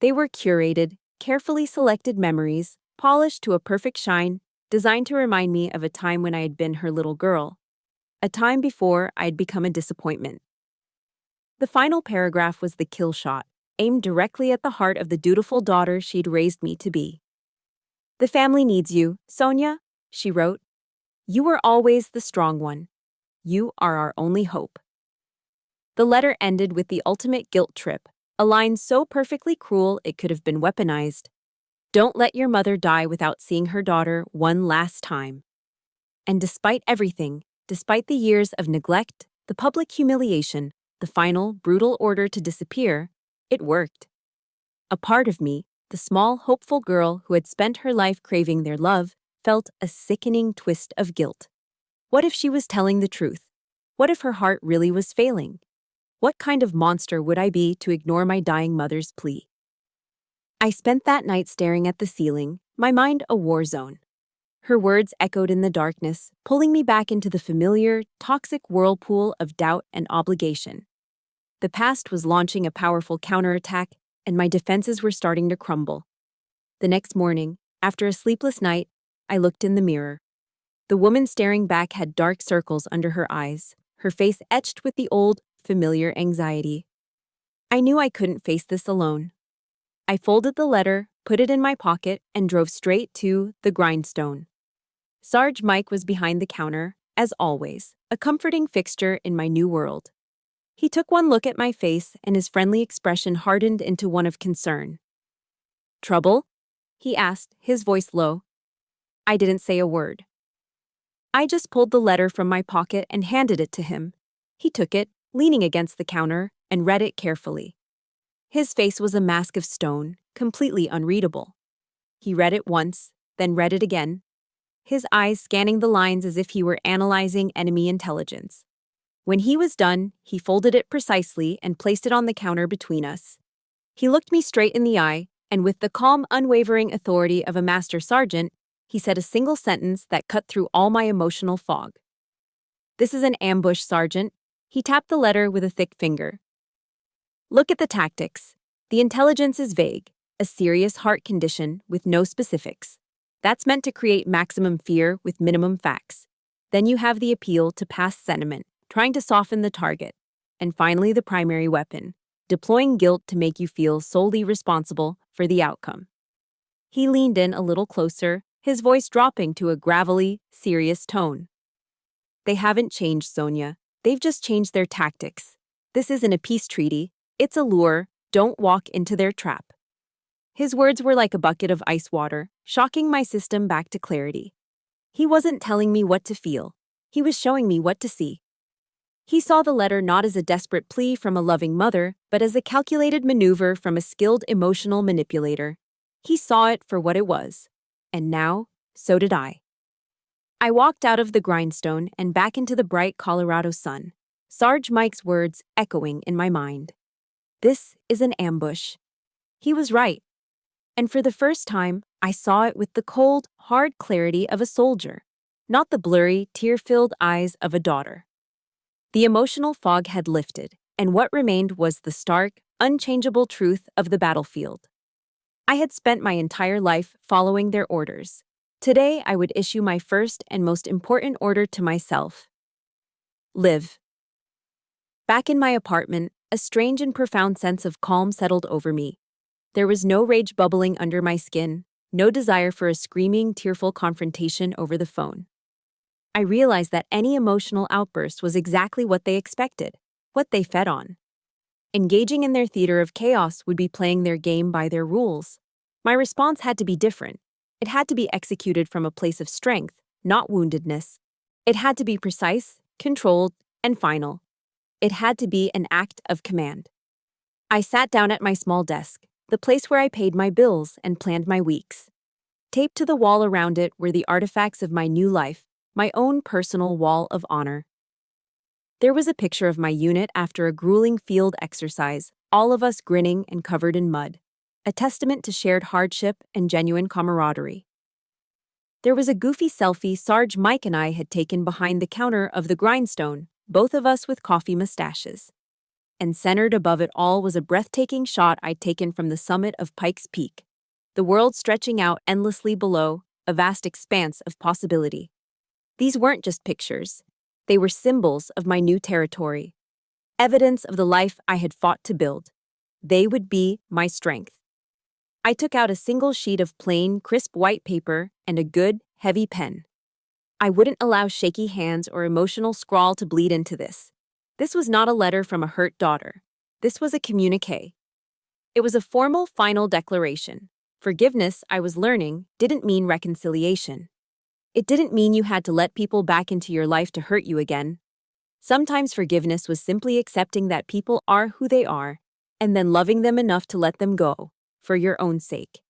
They were curated, carefully selected memories, polished to a perfect shine, designed to remind me of a time when I had been her little girl. A time before I had become a disappointment. The final paragraph was the kill shot, aimed directly at the heart of the dutiful daughter she'd raised me to be. "The family needs you, Sonia," she wrote. "You were always the strong one. You are our only hope." The letter ended with the ultimate guilt trip, a line so perfectly cruel it could have been weaponized. "Don't let your mother die without seeing her daughter one last time." And despite everything, despite the years of neglect, the public humiliation, the final, brutal order to disappear, it worked. A part of me, the small, hopeful girl who had spent her life craving their love, felt a sickening twist of guilt. What if she was telling the truth? What if her heart really was failing? What kind of monster would I be to ignore my dying mother's plea? I spent that night staring at the ceiling, my mind a war zone. Her words echoed in the darkness, pulling me back into the familiar, toxic whirlpool of doubt and obligation. The past was launching a powerful counterattack, and my defenses were starting to crumble. The next morning, after a sleepless night, I looked in the mirror. The woman staring back had dark circles under her eyes, her face etched with the old, familiar anxiety. I knew I couldn't face this alone. I folded the letter, put it in my pocket, and drove straight to the grindstone. Sarge Mike was behind the counter, as always, a comforting fixture in my new world. He took one look at my face, and his friendly expression hardened into one of concern. "Trouble?" he asked, his voice low. I didn't say a word. I just pulled the letter from my pocket and handed it to him. He took it, leaning against the counter, and read it carefully. His face was a mask of stone, completely unreadable. He read it once, then read it again, his eyes scanning the lines as if he were analyzing enemy intelligence. When he was done, he folded it precisely and placed it on the counter between us. He looked me straight in the eye, and with the calm, unwavering authority of a master sergeant, he said a single sentence that cut through all my emotional fog. "This is an ambush, Sergeant." He tapped the letter with a thick finger. "Look at the tactics. The intelligence is vague. a serious heart condition with no specifics. That's meant to create maximum fear with minimum facts. Then you have the appeal to past sentiment, trying to soften the target. And finally, the primary weapon, deploying guilt to make you feel solely responsible for the outcome. He leaned in a little closer, his voice dropping to a gravelly, serious tone. They haven't changed, Sonia. They've just changed their tactics. This isn't a peace treaty. It's a lure. Don't walk into their trap. His words were like a bucket of ice water, shocking my system back to clarity. He wasn't telling me what to feel. He was showing me what to see. He saw the letter not as a desperate plea from a loving mother, but as a calculated maneuver from a skilled emotional manipulator. He saw it for what it was. And now, so did I. I walked out of the grindstone and back into the bright Colorado sun, Sarge Mike's words echoing in my mind. This is an ambush. He was right. And for the first time, I saw it with the cold, hard clarity of a soldier, not the blurry, tear-filled eyes of a daughter. The emotional fog had lifted, and what remained was the stark, unchangeable truth of the battlefield. I had spent my entire life following their orders. Today, I would issue my first and most important order to myself. Live. Back in my apartment, a strange and profound sense of calm settled over me. There was no rage bubbling under my skin, no desire for a screaming, tearful confrontation over the phone. I realized that any emotional outburst was exactly what they expected, what they fed on. Engaging in their theater of chaos would be playing their game by their rules. My response had to be different. It had to be executed from a place of strength, not woundedness. It had to be precise, controlled, and final. It had to be an act of command. I sat down at my small desk, the place where I paid my bills and planned my weeks. Taped to the wall around it were the artifacts of my new life, my own personal wall of honor. There was a picture of my unit after a grueling field exercise, all of us grinning and covered in mud, a testament to shared hardship and genuine camaraderie. There was a goofy selfie Sarge Mike and I had taken behind the counter of the grindstone, both of us with coffee mustaches. And centered above it all was a breathtaking shot I'd taken from the summit of Pikes Peak, the world stretching out endlessly below, a vast expanse of possibility. These weren't just pictures. They were symbols of my new territory, evidence of the life I had fought to build. They would be my strength. I took out a single sheet of plain, crisp white paper and a good, heavy pen. I wouldn't allow shaky hands or emotional scrawl to bleed into this. This was not a letter from a hurt daughter. This was a communique. It was a formal, final declaration. Forgiveness, I was learning, didn't mean reconciliation. It didn't mean you had to let people back into your life to hurt you again. Sometimes forgiveness was simply accepting that people are who they are, and then loving them enough to let them go, for your own sake.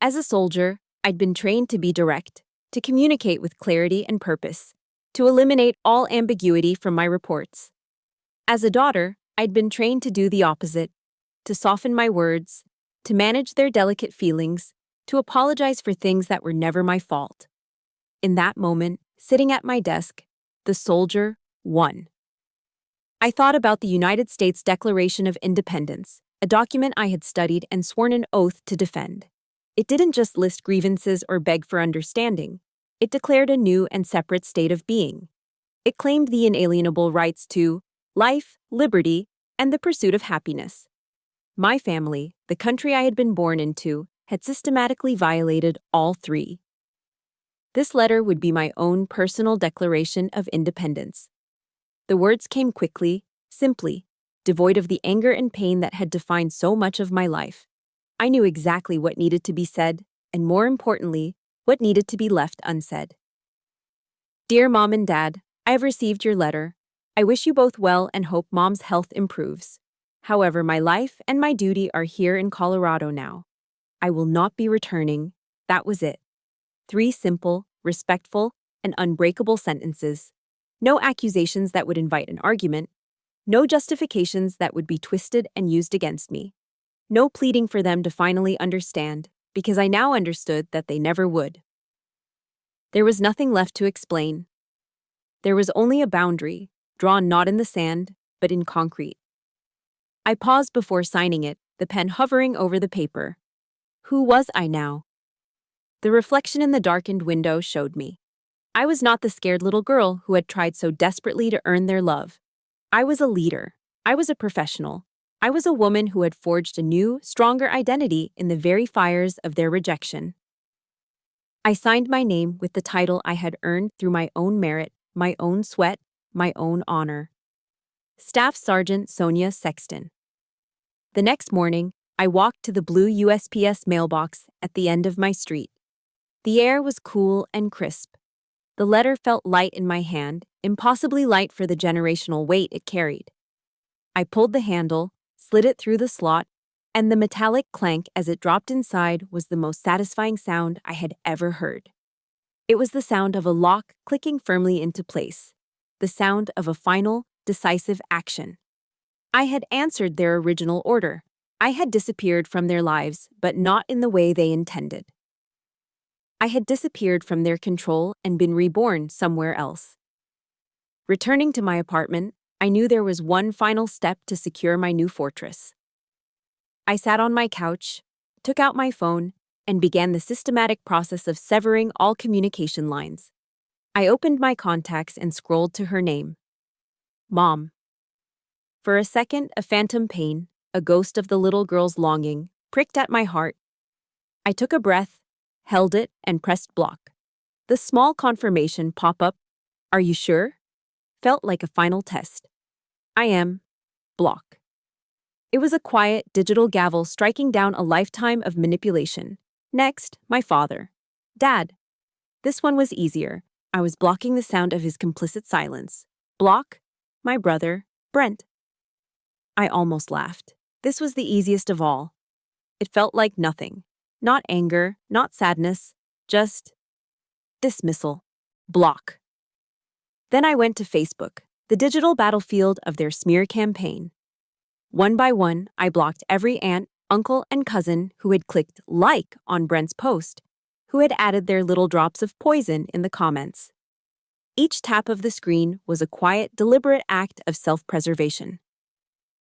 As a soldier, I'd been trained to be direct, to communicate with clarity and purpose, to eliminate all ambiguity from my reports. As a daughter, I'd been trained to do the opposite, to soften my words, to manage their delicate feelings, to apologize for things that were never my fault. In that moment, sitting at my desk, the soldier won. I thought about the United States Declaration of Independence, a document I had studied and sworn an oath to defend. It didn't just list grievances or beg for understanding. It declared a new and separate state of being. It claimed the inalienable rights to life, liberty, and the pursuit of happiness. My family, the country I had been born into, had systematically violated all three. This letter would be my own personal declaration of independence. The words came quickly, simply, devoid of the anger and pain that had defined so much of my life. I knew exactly what needed to be said, and more importantly, what needed to be left unsaid. Dear Mom and Dad, I have received your letter. I wish you both well and hope Mom's health improves. However, my life and my duty are here in Colorado now. I will not be returning. That was it. 3 simple, respectful, and unbreakable sentences. No accusations that would invite an argument. No justifications that would be twisted and used against me. No pleading for them to finally understand, because I now understood that they never would. There was nothing left to explain. There was only a boundary, drawn not in the sand, but in concrete. I paused before signing it, the pen hovering over the paper. Who was I now? The reflection in the darkened window showed me. I was not the scared little girl who had tried so desperately to earn their love. I was a leader. I was a professional. I was a woman who had forged a new, stronger identity in the very fires of their rejection. I signed my name with the title I had earned through my own merit, my own sweat, my own honor. Staff Sergeant Sonia Sexton. The next morning, I walked to the blue USPS mailbox at the end of my street. The air was cool and crisp. The letter felt light in my hand, impossibly light for the generational weight it carried. I pulled the handle, slid it through the slot, and the metallic clank as it dropped inside was the most satisfying sound I had ever heard. It was the sound of a lock clicking firmly into place, the sound of a final, decisive action. I had answered their original order. I had disappeared from their lives, but not in the way they intended. I had disappeared from their control and been reborn somewhere else. Returning to my apartment, I knew there was one final step to secure my new fortress. I sat on my couch, took out my phone, and began the systematic process of severing all communication lines. I opened my contacts and scrolled to her name. Mom. For a second, a phantom pain, a ghost of the little girl's longing, pricked at my heart. I took a breath, held it, and pressed block. The small confirmation pop-up, "Are you sure?" felt like a final test. I am. Block. It was a quiet, digital gavel striking down a lifetime of manipulation. Next, my father. Dad. This one was easier. I was blocking the sound of his complicit silence. Block. My brother, Brent. I almost laughed. This was the easiest of all. It felt like nothing. Not anger, not sadness, just dismissal. Block. Then I went to Facebook, the digital battlefield of their smear campaign. One by one, I blocked every aunt, uncle, and cousin who had clicked like on Brent's post, who had added their little drops of poison in the comments. Each tap of the screen was a quiet, deliberate act of self-preservation.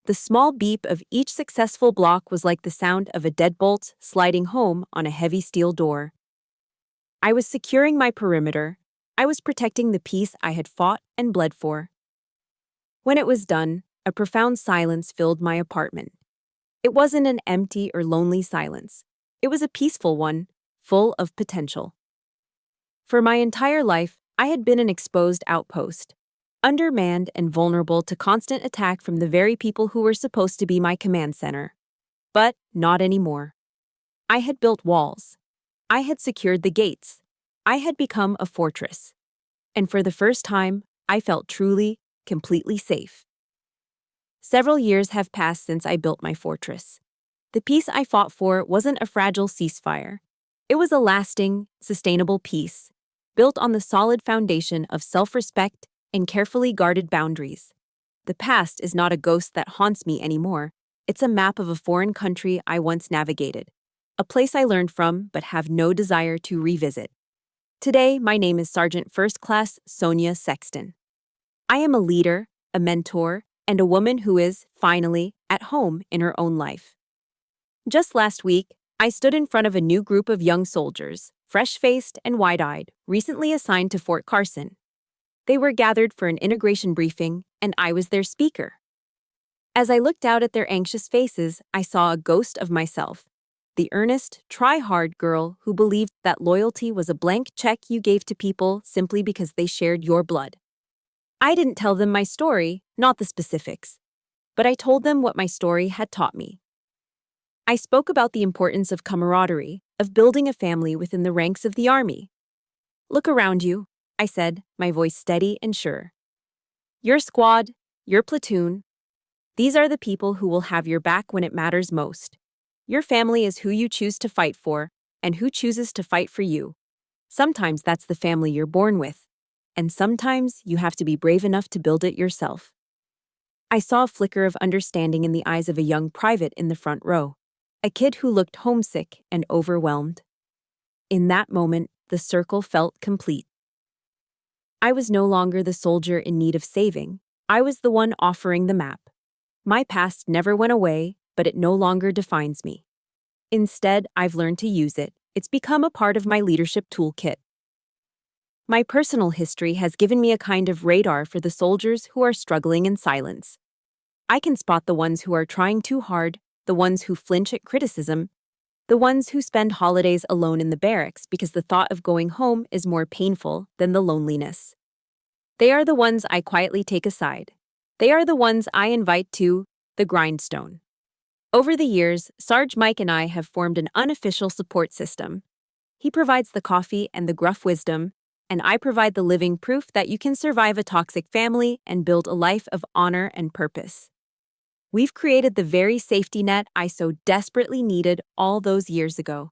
The small beep of each successful block was like the sound of a deadbolt sliding home on a heavy steel door. I was securing my perimeter. I was protecting the peace I had fought and bled for. When it was done, a profound silence filled my apartment. It wasn't an empty or lonely silence. It was a peaceful one, full of potential. For my entire life, I had been an exposed outpost, undermanned and vulnerable to constant attack from the very people who were supposed to be my command center. But not anymore. I had built walls. I had secured the gates. I had become a fortress. And for the first time, I felt truly, completely safe. Several years have passed since I built my fortress. The peace I fought for wasn't a fragile ceasefire. It was a lasting, sustainable peace, built on the solid foundation of self-respect and carefully guarded boundaries. The past is not a ghost that haunts me anymore. It's a map of a foreign country I once navigated, a place I learned from but have no desire to revisit. Today, my name is Sergeant First Class Sonia Sexton. I am a leader, a mentor, and a woman who is, finally, at home in her own life. Just last week, I stood in front of a new group of young soldiers, fresh-faced and wide-eyed, recently assigned to Fort Carson. They were gathered for an integration briefing, and I was their speaker. As I looked out at their anxious faces, I saw a ghost of myself, the earnest, try-hard girl who believed that loyalty was a blank check you gave to people simply because they shared your blood. I didn't tell them my story, not the specifics, but I told them what my story had taught me. I spoke about the importance of camaraderie, of building a family within the ranks of the Army. Look around you, I said, my voice steady and sure. Your squad, your platoon, these are the people who will have your back when it matters most. Your family is who you choose to fight for, and who chooses to fight for you. Sometimes that's the family you're born with, and sometimes you have to be brave enough to build it yourself. I saw a flicker of understanding in the eyes of a young private in the front row, a kid who looked homesick and overwhelmed. In that moment, the circle felt complete. I was no longer the soldier in need of saving. I was the one offering the map. My past never went away, but it no longer defines me. Instead, I've learned to use it. It's become a part of my leadership toolkit. My personal history has given me a kind of radar for the soldiers who are struggling in silence. I can spot the ones who are trying too hard, the ones who flinch at criticism, the ones who spend holidays alone in the barracks because the thought of going home is more painful than the loneliness. They are the ones I quietly take aside. They are the ones I invite to the grindstone. Over the years, Sarge Mike and I have formed an unofficial support system. He provides the coffee and the gruff wisdom, and I provide the living proof that you can survive a toxic family and build a life of honor and purpose. We've created the very safety net I so desperately needed all those years ago.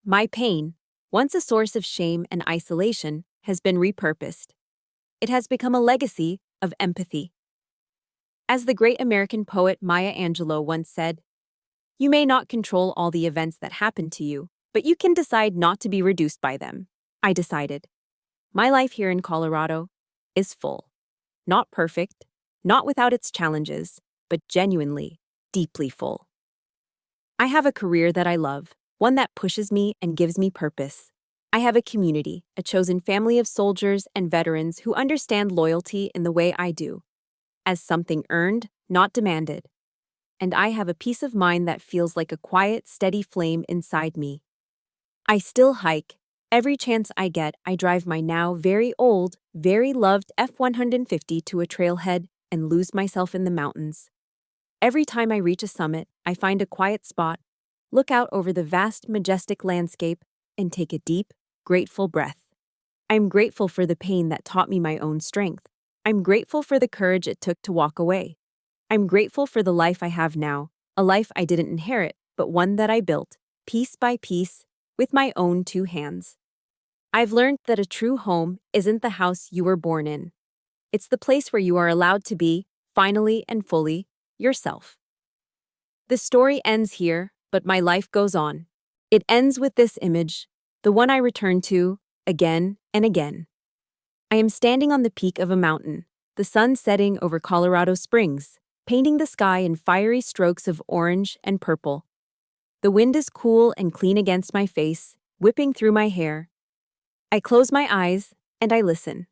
My pain, once a source of shame and isolation, has been repurposed. It has become a legacy of empathy. As the great American poet Maya Angelou once said, "You may not control all the events that happen to you, but you can decide not to be reduced by them." I decided. My life here in Colorado is full. Not perfect, not without its challenges, but genuinely, deeply full. I have a career that I love, one that pushes me and gives me purpose. I have a community, a chosen family of soldiers and veterans who understand loyalty in the way I do, as something earned, not demanded. And I have a peace of mind that feels like a quiet, steady flame inside me. I still hike. Every chance I get, I drive my now very old, very loved F-150 to a trailhead and lose myself in the mountains. Every time I reach a summit, I find a quiet spot, look out over the vast, majestic landscape, and take a deep, grateful breath. I'm grateful for the pain that taught me my own strength. I'm grateful for the courage it took to walk away. I'm grateful for the life I have now, a life I didn't inherit, but one that I built, piece by piece, with my own two hands. I've learned that a true home isn't the house you were born in. It's the place where you are allowed to be, finally and fully, yourself. The story ends here, but my life goes on. It ends with this image, the one I return to, again and again. I am standing on the peak of a mountain, the sun setting over Colorado Springs, painting the sky in fiery strokes of orange and purple. The wind is cool and clean against my face, whipping through my hair. I close my eyes, and I listen.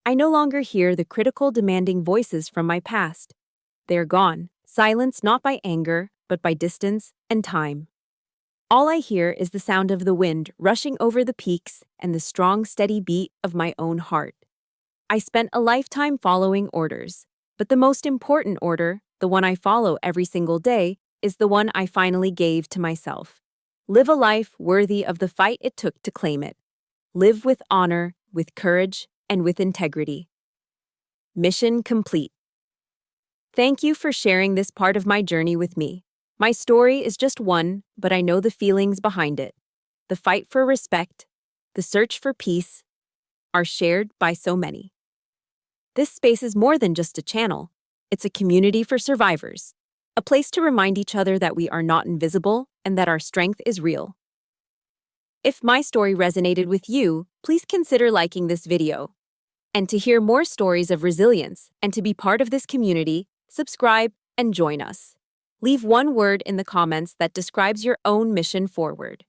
I no longer hear the critical, demanding voices from my past. They are gone, silenced not by anger, but by distance and time. All I hear is the sound of the wind rushing over the peaks and the strong, steady beat of my own heart. I spent a lifetime following orders, but the most important order, the one I follow every single day, is the one I finally gave to myself. Live a life worthy of the fight it took to claim it. Live with honor, with courage, and with integrity. Mission complete. Thank you for sharing this part of my journey with me. My story is just one, but I know the feelings behind it. The fight for respect, the search for peace, are shared by so many. This space is more than just a channel. It's a community for survivors, a place to remind each other that we are not invisible and that our strength is real. If my story resonated with you, please consider liking this video. And to hear more stories of resilience and to be part of this community, subscribe and join us. Leave one word in the comments that describes your own mission forward.